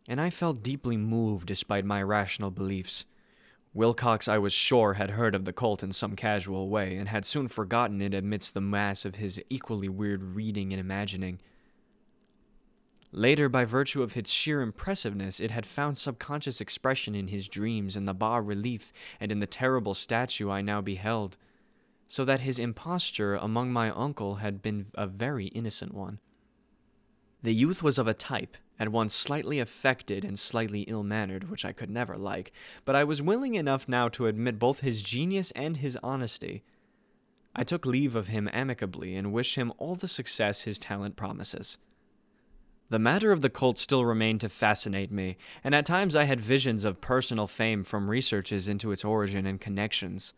and I felt deeply moved despite my rational beliefs. Wilcox, I was sure, had heard of the cult in some casual way, and had soon forgotten it amidst the mass of his equally weird reading and imagining. Later, by virtue of its sheer impressiveness, it had found subconscious expression in his dreams, in the bas-relief, and in the terrible statue I now beheld, so that his imposture among my uncle had been a very innocent one. The youth was of a type, at once slightly affected and slightly ill-mannered, which I could never like, but I was willing enough now to admit both his genius and his honesty. I took leave of him amicably and wished him all the success his talent promises. The matter of the cult still remained to fascinate me, and at times I had visions of personal fame from researches into its origin and connections.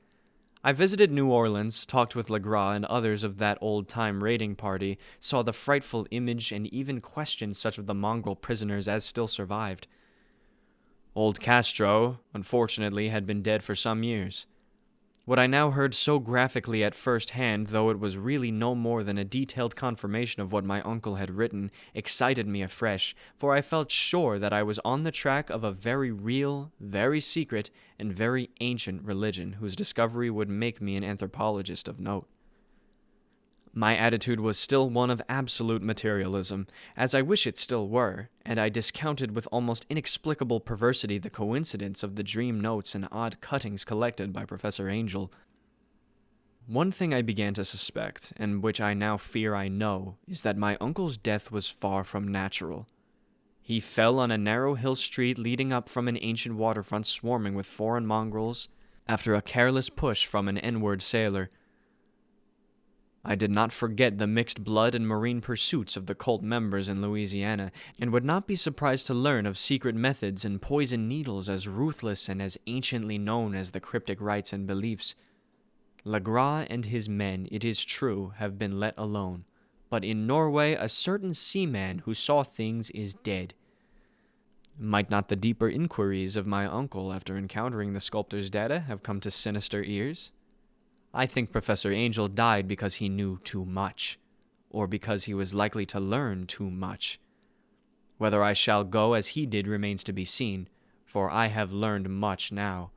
I visited New Orleans, talked with Legras and others of that old-time raiding party, saw the frightful image, and even questioned such of the mongrel prisoners as still survived. Old Castro, unfortunately, had been dead for some years. What I now heard so graphically at first hand, though it was really no more than a detailed confirmation of what my uncle had written, excited me afresh, for I felt sure that I was on the track of a very real, very secret, and very ancient religion whose discovery would make me an anthropologist of note. My attitude was still one of absolute materialism, as I wish it still were, and I discounted with almost inexplicable perversity the coincidence of the dream notes and odd cuttings collected by Professor Angel. One thing I began to suspect, and which I now fear I know, is that my uncle's death was far from natural. He fell on a narrow hill street leading up from an ancient waterfront swarming with foreign mongrels, after a careless push from an N-word sailor. I did not forget the mixed blood and marine pursuits of the cult members in Louisiana, and would not be surprised to learn of secret methods and poison needles as ruthless and as anciently known as the cryptic rites and beliefs. Legras and his men, it is true, have been let alone, but in Norway a certain seaman who saw things is dead. Might not the deeper inquiries of my uncle after encountering the sculptor's data have come to sinister ears? I think Professor Angel died because he knew too much, or because he was likely to learn too much. Whether I shall go as he did remains to be seen, for I have learned much now.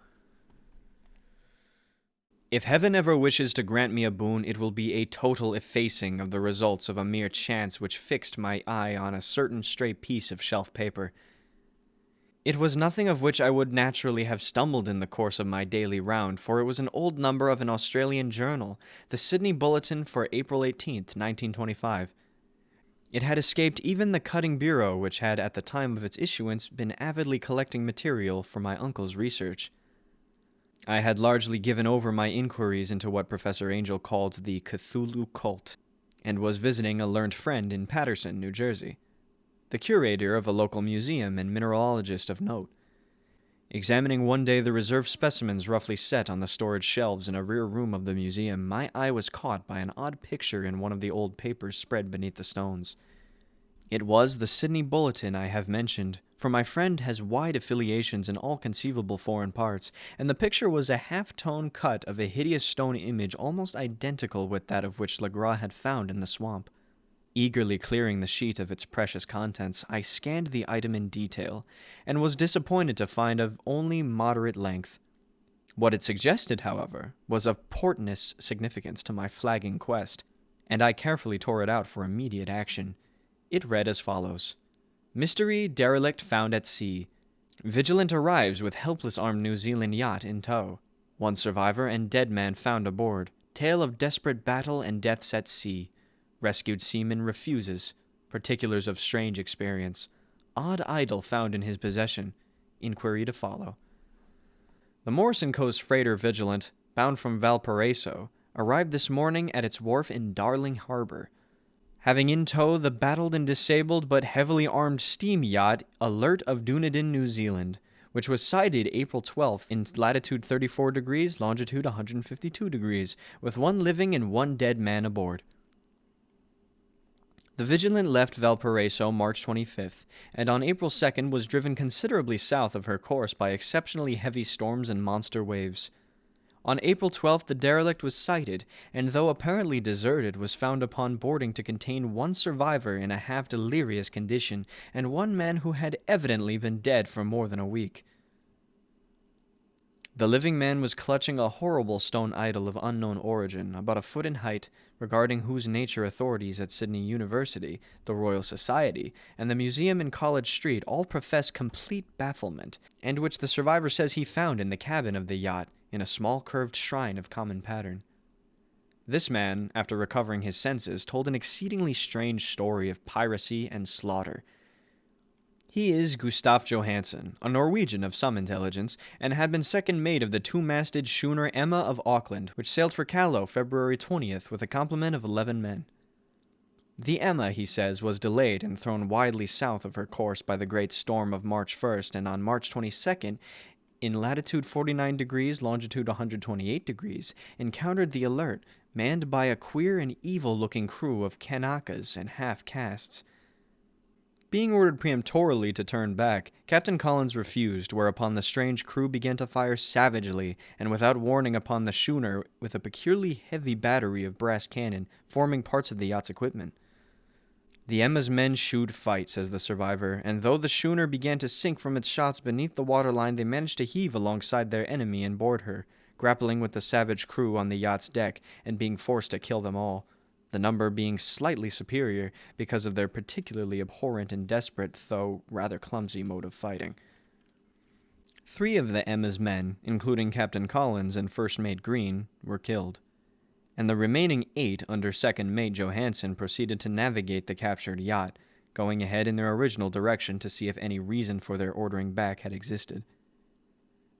If heaven ever wishes to grant me a boon, it will be a total effacing of the results of a mere chance which fixed my eye on a certain stray piece of shelf paper. It was nothing of which I would naturally have stumbled in the course of my daily round, for it was an old number of an Australian journal, the Sydney Bulletin for April 18th, 1925. It had escaped even the cutting bureau, which had at the time of its issuance been avidly collecting material for my uncle's research. I had largely given over my inquiries into what Professor Angel called the Cthulhu cult, and was visiting a learned friend in Paterson, New Jersey, the curator of a local museum and mineralogist of note. Examining one day the reserve specimens roughly set on the storage shelves in a rear room of the museum, my eye was caught by an odd picture in one of the old papers spread beneath the stones. It was the Sydney Bulletin I have mentioned, for my friend has wide affiliations in all conceivable foreign parts, and the picture was a half-tone cut of a hideous stone image almost identical with that of which Legras had found in the swamp. Eagerly clearing the sheet of its precious contents, I scanned the item in detail, and was disappointed to find of only moderate length. What it suggested, however, was of portentous significance to my flagging quest, and I carefully tore it out for immediate action. It read as follows: Mystery derelict found at sea. Vigilant arrives with helpless armed New Zealand yacht in tow. One survivor and dead man found aboard. Tale of desperate battle and deaths at sea. Rescued seaman refuses. Particulars of strange experience. Odd idol found in his possession. Inquiry to follow. The Morrison Coast freighter Vigilant, bound from Valparaiso, arrived this morning at its wharf in Darling Harbor, having in tow the battled and disabled but heavily armed steam yacht Alert of Dunedin, New Zealand, which was sighted April 12th in latitude 34 degrees, longitude 152 degrees, with one living and one dead man aboard. The Vigilant left Valparaiso March 25th, and on April 2nd was driven considerably south of her course by exceptionally heavy storms and monster waves. On April 12th, the derelict was sighted, and though apparently deserted, was found upon boarding to contain one survivor in a half-delirious condition, and one man who had evidently been dead for more than a week. The living man was clutching a horrible stone idol of unknown origin, about a foot in height, regarding whose nature authorities at Sydney University, the Royal Society, and the museum in College Street all profess complete bafflement, and which the survivor says he found in the cabin of the yacht, in a small curved shrine of common pattern. This man, after recovering his senses, told an exceedingly strange story of piracy and slaughter. He is Gustaf Johansen, a Norwegian of some intelligence, and had been second mate of the two-masted schooner Emma of Auckland, which sailed for Calais February 20th with a complement of 11 men. The Emma, he says, was delayed and thrown widely south of her course by the great storm of March 1st, and on March 22nd, in latitude 49 degrees, longitude 128 degrees, encountered the Alert, manned by a queer and evil-looking crew of Kanakas and half-castes. Being ordered peremptorily to turn back, Captain Collins refused, whereupon the strange crew began to fire savagely and without warning upon the schooner with a peculiarly heavy battery of brass cannon forming parts of the yacht's equipment. The Emma's men shooed fight, says the survivor, and though the schooner began to sink from its shots beneath the waterline, they managed to heave alongside their enemy and board her, grappling with the savage crew on the yacht's deck and being forced to kill them all, the number being slightly superior because of their particularly abhorrent and desperate, though rather clumsy, mode of fighting. 3 of the Emma's men, including Captain Collins and First Mate Green, were killed, and the remaining 8 under Second Mate Johansen proceeded to navigate the captured yacht, going ahead in their original direction to see if any reason for their ordering back had existed.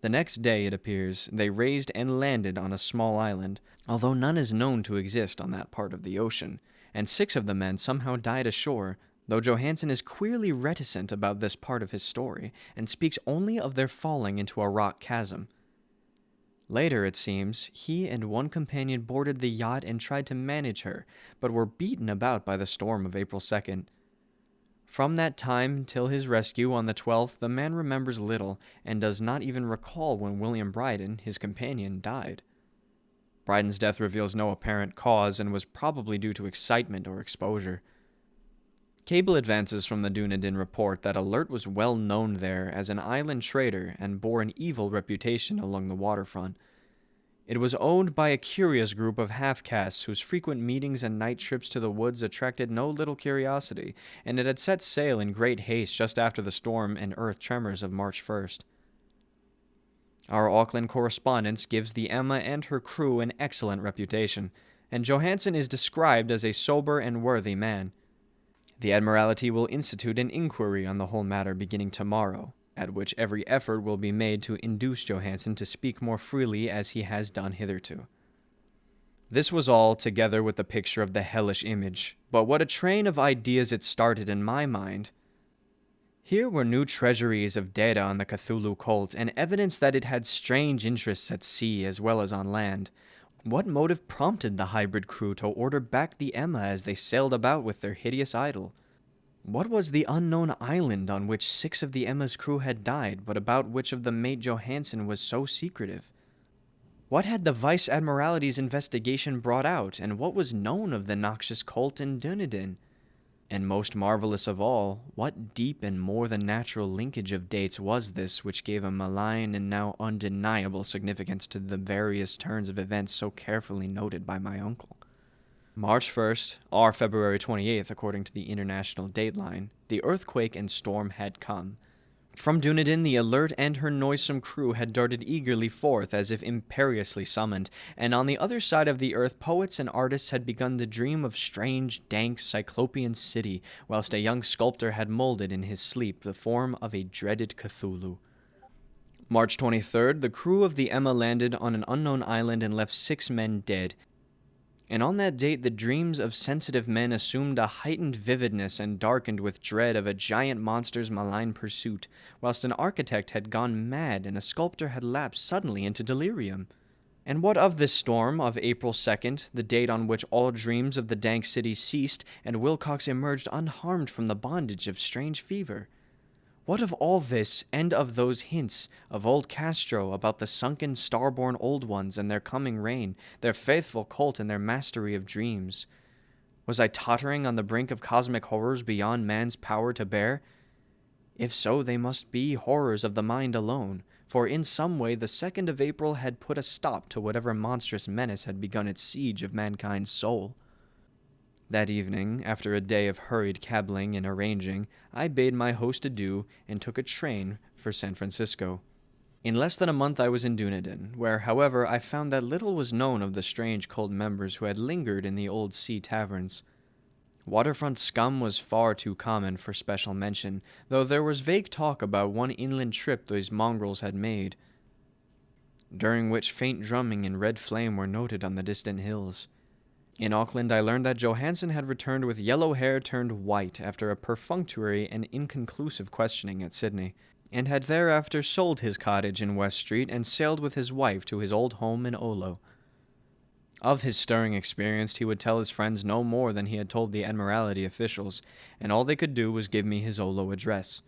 The next day, it appears, they raised and landed on a small island, although none is known to exist on that part of the ocean, and 6 of the men somehow died ashore, though Johansen is queerly reticent about this part of his story, and speaks only of their falling into a rock chasm. Later, it seems, he and one companion boarded the yacht and tried to manage her, but were beaten about by the storm of April 2nd. From that time till his rescue on the 12th, the man remembers little, and does not even recall when William Bryden, his companion, died. Bryden's death reveals no apparent cause, and was probably due to excitement or exposure. Cable advances from the Dunedin report that Alert was well known there as an island trader and bore an evil reputation along the waterfront. It was owned by a curious group of half-castes whose frequent meetings and night trips to the woods attracted no little curiosity, and it had set sail in great haste just after the storm and earth tremors of March 1st. Our Auckland correspondence gives the Emma and her crew an excellent reputation, and Johansen is described as a sober and worthy man. The Admiralty will institute an inquiry on the whole matter beginning tomorrow, at which every effort will be made to induce Johansen to speak more freely as he has done hitherto. This was all, together with the picture of the hellish image, but what a train of ideas it started in my mind. Here were new treasuries of data on the Cthulhu cult, and evidence that it had strange interests at sea as well as on land. What motive prompted the hybrid crew to order back the Emma as they sailed about with their hideous idol? What was the unknown island on which 6 of the Emma's crew had died, but about which of the mate Johansen was so secretive? What had the Vice Admiralty's investigation brought out, and what was known of the noxious cult in Dunedin? And most marvelous of all, what deep and more than natural linkage of dates was this which gave a malign and now undeniable significance to the various turns of events so carefully noted by my uncle? March 1st, or February 28th according to the international dateline, the earthquake and storm had come. From Dunedin, the Alert and her noisome crew had darted eagerly forth as if imperiously summoned, and on the other side of the earth poets and artists had begun to dream of strange, dank, cyclopean city, whilst a young sculptor had molded in his sleep the form of a dreaded Cthulhu. March 23rd, the crew of the Emma landed on an unknown island and left 6 men dead. And on that date the dreams of sensitive men assumed a heightened vividness and darkened with dread of a giant monster's malign pursuit, whilst an architect had gone mad and a sculptor had lapsed suddenly into delirium. And what of this storm of April 2nd, the date on which all dreams of the dank city ceased, and Wilcox emerged unharmed from the bondage of strange fever? What of all this, and of those hints of old Castro about the sunken starborn old ones and their coming reign, their faithful cult and their mastery of dreams? Was I tottering on the brink of cosmic horrors beyond man's power to bear? If so, they must be horrors of the mind alone, for in some way the 2nd of April had put a stop to whatever monstrous menace had begun its siege of mankind's soul. That evening, after a day of hurried cabbling and arranging, I bade my host adieu and took a train for San Francisco. In less than a month I was in Dunedin, where, however, I found that little was known of the strange cult members who had lingered in the old sea taverns. Waterfront scum was far too common for special mention, though there was vague talk about one inland trip these mongrels had made, during which faint drumming and red flame were noted on the distant hills. In Auckland, I learned that Johansen had returned with yellow hair turned white after a perfunctory and inconclusive questioning at Sydney, and had thereafter sold his cottage in West Street and sailed with his wife to his old home in Olo. Of his stirring experience, he would tell his friends no more than he had told the Admiralty officials, and all they could do was give me his Olo address.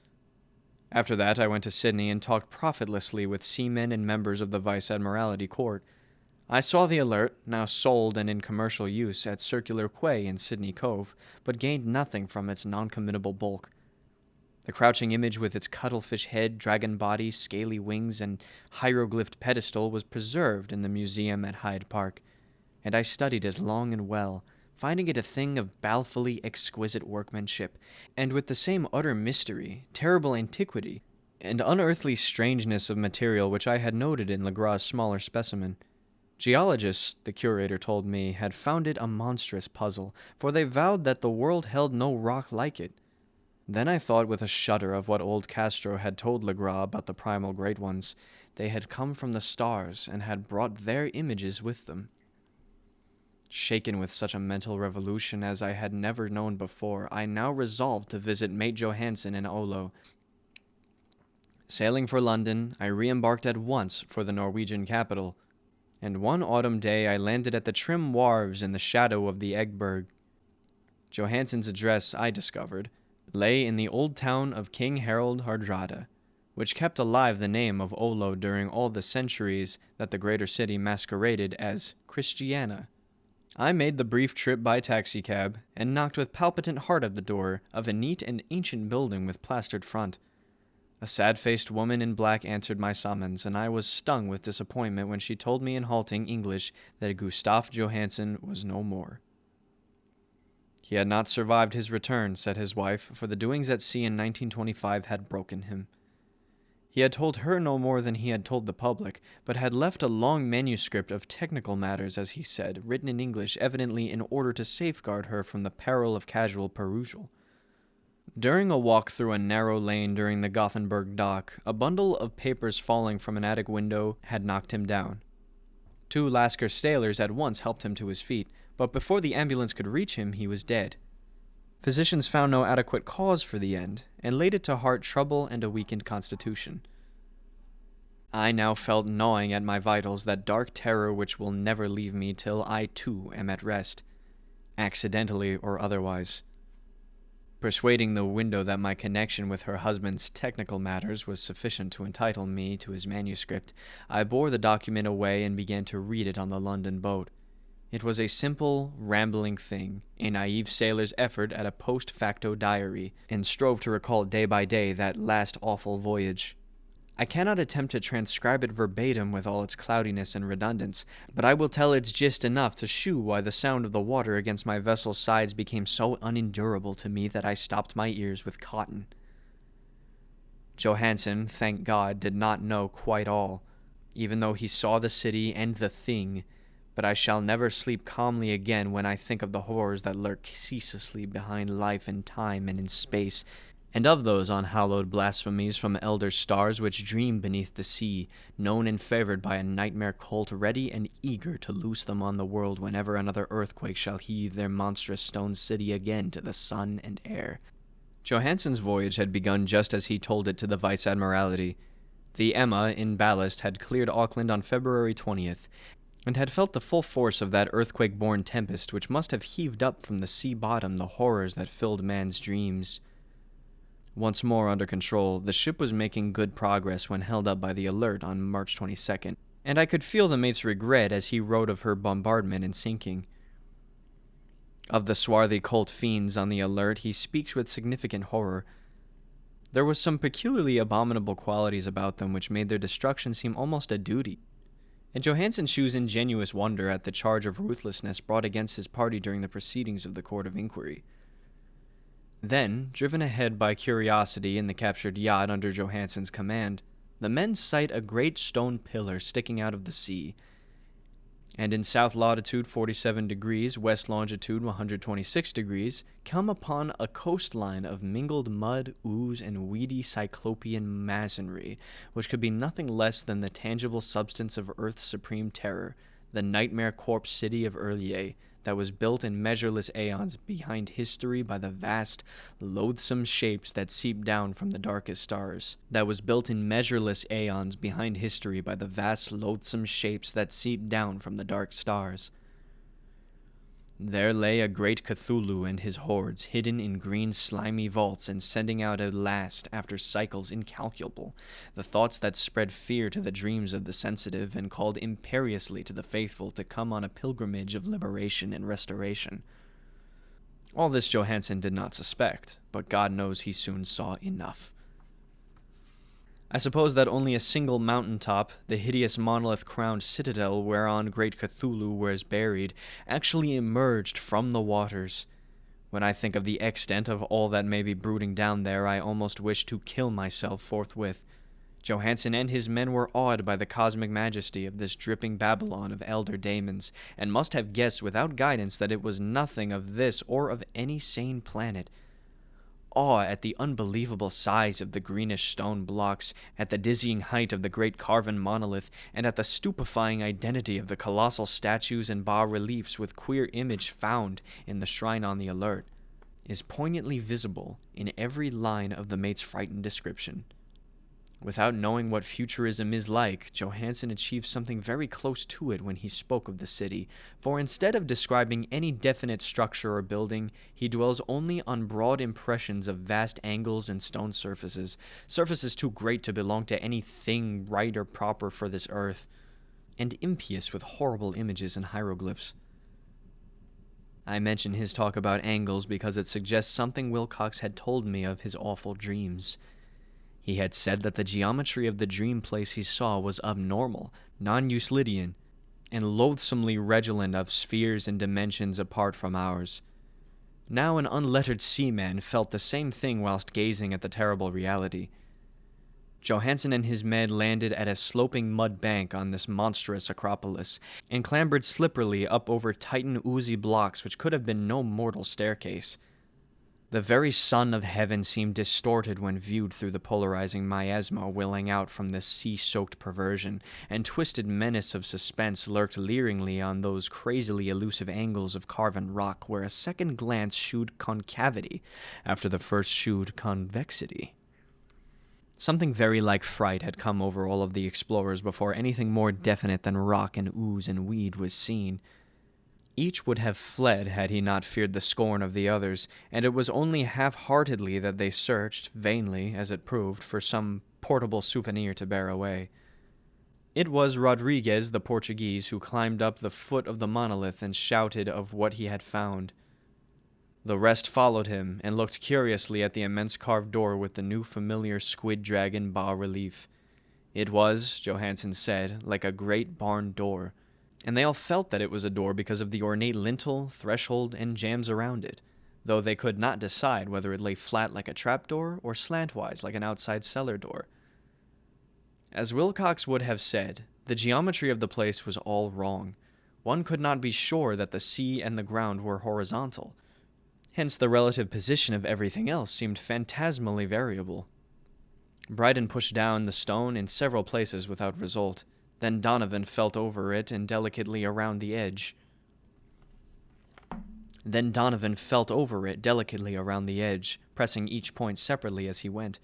After that, I went to Sydney and talked profitlessly with seamen and members of the Vice Admiralty Court. I saw the Alert, now sold and in commercial use, at Circular Quay in Sydney Cove, but gained nothing from its noncommittable bulk. The crouching image with its cuttlefish head, dragon body, scaly wings, and hieroglyphed pedestal was preserved in the museum at Hyde Park, and I studied it long and well, finding it a thing of balefully exquisite workmanship, and with the same utter mystery, terrible antiquity, and unearthly strangeness of material which I had noted in Legras' smaller specimen. Geologists, the curator told me, had found it a monstrous puzzle, for they vowed that the world held no rock like it. Then I thought with a shudder of what old Castro had told Legras about the primal great ones. They had come from the stars, and had brought their images with them. Shaken with such a mental revolution as I had never known before, I now resolved to visit Mate Johansen in Olo. Sailing for London, I re-embarked at once for the Norwegian capital, and one autumn day I landed at the trim wharves in the shadow of the Eggberg. Johansen's address, I discovered, lay in the old town of King Harold Hardrada, which kept alive the name of Olo during all the centuries that the greater city masqueraded as Christiana. I made the brief trip by taxicab, and knocked with palpitant heart at the door of a neat and ancient building with plastered front. A sad-faced woman in black answered my summons, and I was stung with disappointment when she told me in halting English that Gustaf Johansen was no more. He had not survived his return, said his wife, for the doings at sea in 1925 had broken him. He had told her no more than he had told the public, but had left a long manuscript of technical matters, as he said, written in English, evidently in order to safeguard her from the peril of casual perusal. During a walk through a narrow lane during the Gothenburg dock, a bundle of papers falling from an attic window had knocked him down. 2 Lascar sailors at once helped him to his feet, but before the ambulance could reach him, he was dead. Physicians found no adequate cause for the end, and laid it to heart trouble and a weakened constitution. I now felt gnawing at my vitals that dark terror which will never leave me till I too am at rest, accidentally or otherwise. Persuading the window that my connection with her husband's technical matters was sufficient to entitle me to his manuscript, I bore the document away and began to read it on the London boat. It was a simple, rambling thing, a naive sailor's effort at a post facto diary, and strove to recall day by day that last awful voyage. I cannot attempt to transcribe it verbatim with all its cloudiness and redundance, but I will tell its gist enough to shew why the sound of the water against my vessel's sides became so unendurable to me that I stopped my ears with cotton. Johansen, thank God, did not know quite all, even though he saw the city and the thing, but I shall never sleep calmly again when I think of the horrors that lurk ceaselessly behind life and time and in space, and of those unhallowed blasphemies from elder stars which dream beneath the sea, known and favored by a nightmare cult ready and eager to loose them on the world whenever another earthquake shall heave their monstrous stone city again to the sun and air. Johansen's voyage had begun just as he told it to the Vice Admiralty. The Emma, in ballast, had cleared Auckland on February 20th, and had felt the full force of that earthquake-born tempest which must have heaved up from the sea bottom the horrors that filled man's dreams. Once more under control, the ship was making good progress when held up by the Alert on March 22nd, and I could feel the mate's regret as he wrote of her bombardment and sinking. Of the swarthy cult fiends on the Alert he speaks with significant horror. There was some peculiarly abominable qualities about them which made their destruction seem almost a duty, and Johansen shews ingenuous wonder at the charge of ruthlessness brought against his party during the proceedings of the Court of Inquiry. Then, driven ahead by curiosity in the captured yacht under Johansen's command, the men sight a great stone pillar sticking out of the sea. and in south latitude 47 degrees, west longitude 126 degrees, come upon a coastline of mingled mud, ooze, and weedy cyclopean masonry, which could be nothing less than the tangible substance of Earth's supreme terror, the nightmare corpse city of Earlier, that was built in measureless aeons behind history by the vast, loathsome shapes that seep down from the darkest stars. That was built in measureless aeons behind history by the vast, loathsome shapes that seep down from the dark stars. There lay a great Cthulhu and his hordes, hidden in green slimy vaults and sending out at last, after cycles incalculable, the thoughts that spread fear to the dreams of the sensitive and called imperiously to the faithful to come on a pilgrimage of liberation and restoration. All this Johansen did not suspect, but God knows he soon saw enough. I suppose that only a single mountaintop, the hideous monolith-crowned citadel whereon great Cthulhu was buried, actually emerged from the waters. When I think of the extent of all that may be brooding down there, I almost wish to kill myself forthwith. Johansen and his men were awed by the cosmic majesty of this dripping Babylon of elder daemons, and must have guessed without guidance that it was nothing of this or of any sane planet. Awe at the unbelievable size of the greenish stone blocks, at the dizzying height of the great carven monolith, and at the stupefying identity of the colossal statues and bas-reliefs with queer image found in the shrine on the alert, is poignantly visible in every line of the mate's frightened description. Without knowing what futurism is like, Johansen achieved something very close to it when he spoke of the city, for instead of describing any definite structure or building, he dwells only on broad impressions of vast angles and stone surfaces, surfaces too great to belong to any thing right or proper for this earth, and impious with horrible images and hieroglyphs. I mention his talk about angles because it suggests something Wilcox had told me of his awful dreams. He had said that the geometry of the dream place he saw was abnormal, non-Euclidean, and loathsomely redolent of spheres and dimensions apart from ours. Now an unlettered seaman felt the same thing whilst gazing at the terrible reality. Johansen and his men landed at a sloping mud bank on this monstrous acropolis, and clambered slipperily up over titan oozy blocks which could have been no mortal staircase. The very sun of heaven seemed distorted when viewed through the polarizing miasma willing out from this sea-soaked perversion, and twisted menace of suspense lurked leeringly on those crazily elusive angles of carven rock where a second glance shewed concavity after the first shewed convexity. Something very like fright had come over all of the explorers before anything more definite than rock and ooze and weed was seen. Each would have fled had he not feared the scorn of the others, and it was only half-heartedly that they searched, vainly, as it proved, for some portable souvenir to bear away. It was Rodriguez, the Portuguese, who climbed up the foot of the monolith and shouted of what he had found. The rest followed him, and looked curiously at the immense carved door with the new familiar squid dragon bas-relief. It was, Johansen said, like a great barn door, and they all felt that it was a door because of the ornate lintel, threshold, and jambs around it, though they could not decide whether it lay flat like a trapdoor or slantwise like an outside cellar door. As Wilcox would have said, the geometry of the place was all wrong. One could not be sure that the sea and the ground were horizontal. Hence the relative position of everything else seemed phantasmally variable. Bryden pushed down the stone in several places without result. Then Donovan felt over it and delicately around the edge. Pressing each point separately as he went.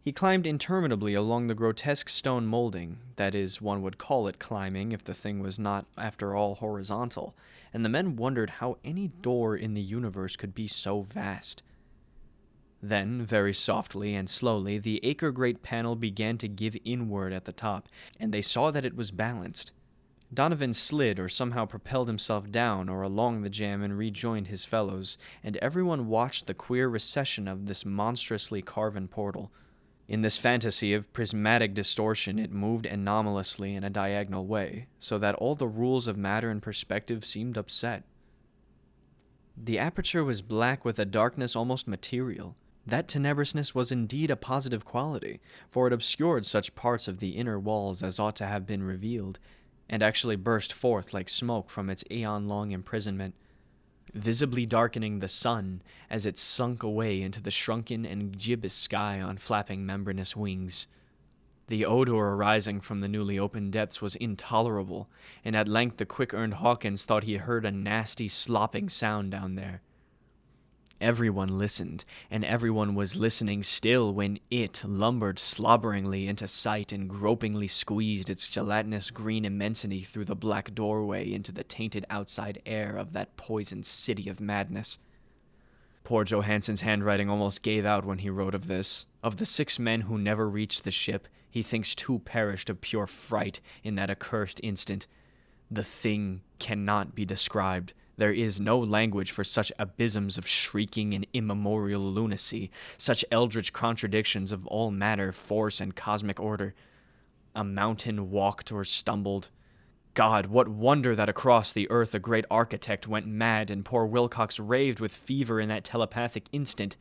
He climbed interminably along the grotesque stone molding, that is, one would call it climbing if the thing was not, after all, horizontal, and the men wondered how any door in the universe could be so vast. Then, very softly and slowly, the acre-great panel began to give inward at the top, and they saw that it was balanced. Donovan slid or somehow propelled himself down or along the jamb and rejoined his fellows, and everyone watched the queer recession of this monstrously carven portal. In this fantasy of prismatic distortion it moved anomalously in a diagonal way, so that all the rules of matter and perspective seemed upset. The aperture was black with a darkness almost material. That tenebrousness was indeed a positive quality, for it obscured such parts of the inner walls as ought to have been revealed, and actually burst forth like smoke from its aeon-long imprisonment, visibly darkening the sun as it sunk away into the shrunken and gibbous sky on flapping membranous wings. The odor arising from the newly opened depths was intolerable, and at length the quick-earned Hawkins thought he heard a nasty, slopping sound down there. Everyone listened, and everyone was listening still when it lumbered slobberingly into sight and gropingly squeezed its gelatinous green immensity through the black doorway into the tainted outside air of that poisoned city of madness. Poor Johansen's handwriting almost gave out when he wrote of this. Of the 6 men who never reached the ship, he thinks 2 perished of pure fright in that accursed instant. The thing cannot be described. There is no language for such abysms of shrieking and immemorial lunacy, such eldritch contradictions of all matter, force, and cosmic order. A mountain walked or stumbled. God, what wonder that across the earth a great architect went mad and poor Wilcox raved with fever in that telepathic instant.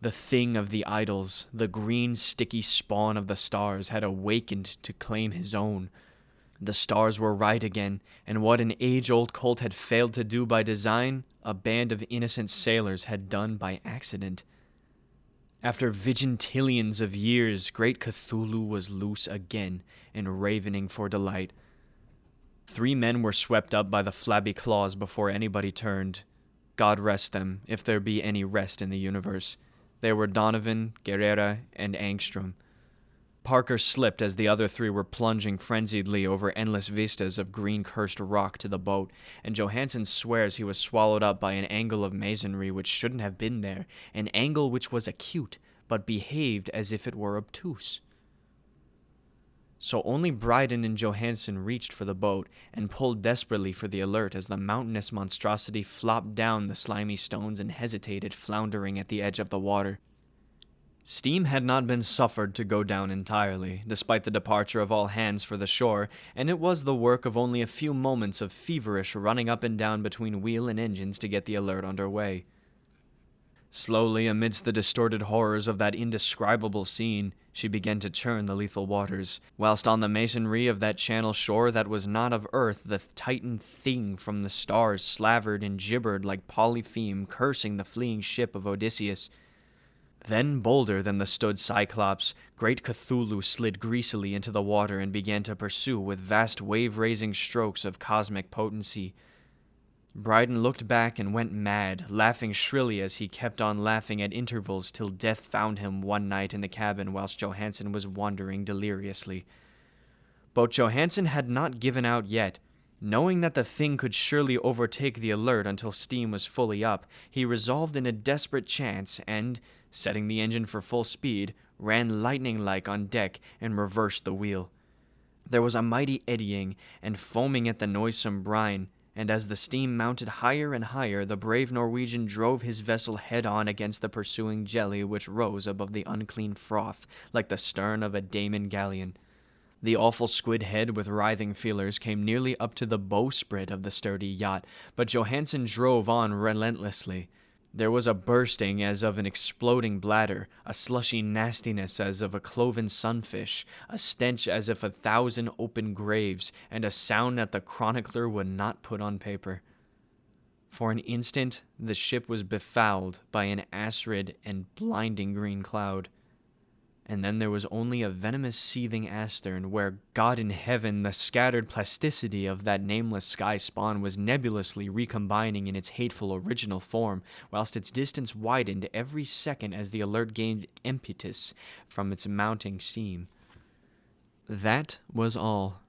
The thing of the idols, the green, sticky spawn of the stars, had awakened to claim his own. The stars were right again, and what an age-old cult had failed to do by design, a band of innocent sailors had done by accident. After vigintillions of years, great Cthulhu was loose again and ravening for delight. 3 men were swept up by the flabby claws before anybody turned. God rest them, if there be any rest in the universe. They were Donovan, Guerrera, and Angstrom. Parker slipped as the other 3 were plunging frenziedly over endless vistas of green-cursed rock to the boat, and Johansen swears he was swallowed up by an angle of masonry which shouldn't have been there, an angle which was acute, but behaved as if it were obtuse. So only Bryden and Johansen reached for the boat and pulled desperately for the alert as the mountainous monstrosity flopped down the slimy stones and hesitated, floundering at the edge of the water. Steam had not been suffered to go down entirely, despite the departure of all hands for the shore, and it was the work of only a few moments of feverish running up and down between wheel and engines to get the alert under way. Slowly, amidst the distorted horrors of that indescribable scene, she began to churn the lethal waters, whilst on the masonry of that channel shore that was not of earth the titan thing from the stars slavered and gibbered like Polypheme cursing the fleeing ship of Odysseus. Then, bolder than the stood Cyclops, great Cthulhu slid greasily into the water and began to pursue with vast wave-raising strokes of cosmic potency. Bryden looked back and went mad, laughing shrilly as he kept on laughing at intervals till death found him one night in the cabin whilst Johansen was wandering deliriously. But Johansen had not given out yet. Knowing that the thing could surely overtake the alert until steam was fully up, he resolved in a desperate chance and, setting the engine for full speed, ran lightning-like on deck and reversed the wheel. There was a mighty eddying and foaming at the noisome brine, and as the steam mounted higher and higher, the brave Norwegian drove his vessel head-on against the pursuing jelly which rose above the unclean froth like the stern of a Damon galleon. The awful squid head with writhing feelers came nearly up to the bowsprit of the sturdy yacht, but Johansen drove on relentlessly. There was a bursting as of an exploding bladder, a slushy nastiness as of a cloven sunfish, a stench as if 1,000 open graves, and a sound that the chronicler would not put on paper. For an instant, the ship was befouled by an acrid and blinding green cloud. And then there was only a venomous seething astern where, God in heaven, the scattered plasticity of that nameless sky spawn was nebulously recombining in its hateful original form, whilst its distance widened every second as the alert gained impetus from its mounting steam. That was all.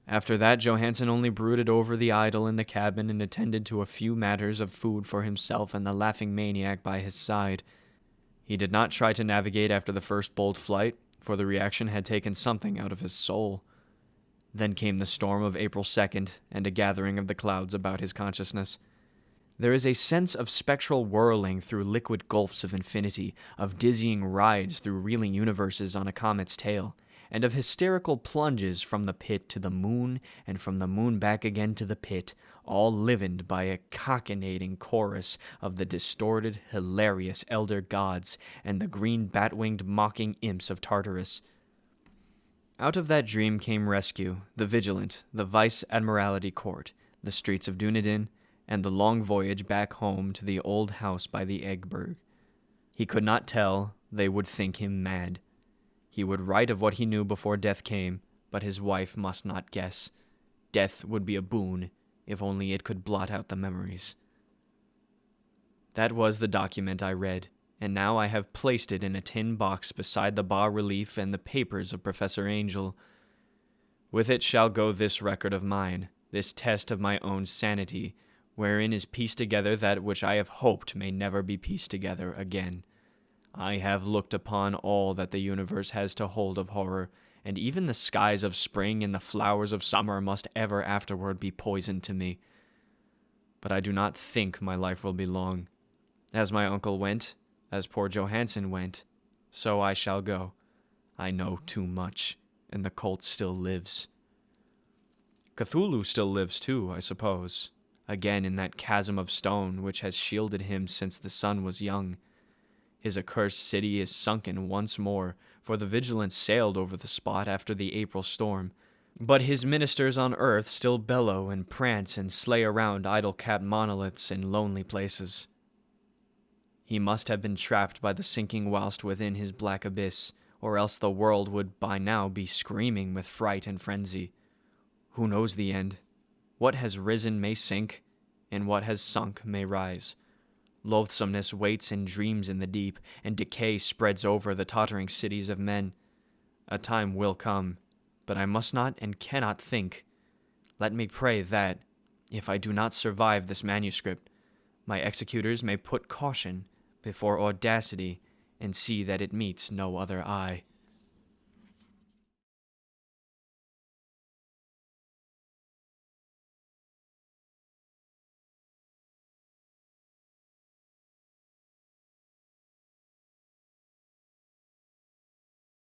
After that, Johansen only brooded over the idol in the cabin and attended to a few matters of food for himself and the laughing maniac by his side. He did not try to navigate after the first bold flight, for the reaction had taken something out of his soul. Then came the storm of April 2nd, and a gathering of the clouds about his consciousness. There is a sense of spectral whirling through liquid gulfs of infinity, of dizzying rides through reeling universes on a comet's tail, and of hysterical plunges from the pit to the moon, and from the moon back again to the pit, all livened by a cachinnating chorus of the distorted, hilarious elder gods and the green bat-winged mocking imps of Tartarus. Out of that dream came rescue, the Vigilant, the Vice Admiralty Court, the streets of Dunedin, and the long voyage back home to the old house by the Eggberg. He could not tell, they would think him mad. He would write of what he knew before death came, but his wife must not guess. Death would be a boon, if only it could blot out the memories. That was the document I read, and now I have placed it in a tin box beside the bas-relief and the papers of Professor Angel. With it shall go this record of mine, this test of my own sanity, wherein is pieced together that which I have hoped may never be pieced together again. I have looked upon all that the universe has to hold of horror, and even the skies of spring and the flowers of summer must ever afterward be poison to me. But I do not think my life will be long. As my uncle went, as poor Johansen went, so I shall go. I know too much, and the cult still lives. Cthulhu still lives too, I suppose, again in that chasm of stone which has shielded him since the sun was young. His accursed city is sunken once more, for the Vigilance sailed over the spot after the April storm. But his ministers on earth still bellow and prance and slay around idol-capped monoliths in lonely places. He must have been trapped by the sinking whilst within his black abyss, or else the world would by now be screaming with fright and frenzy. Who knows the end? What has risen may sink, and what has sunk may rise. Loathsomeness waits and dreams in the deep, and decay spreads over the tottering cities of men. A time will come, but I must not and cannot think. Let me pray that, if I do not survive this manuscript, my executors may put caution before audacity and see that it meets no other eye.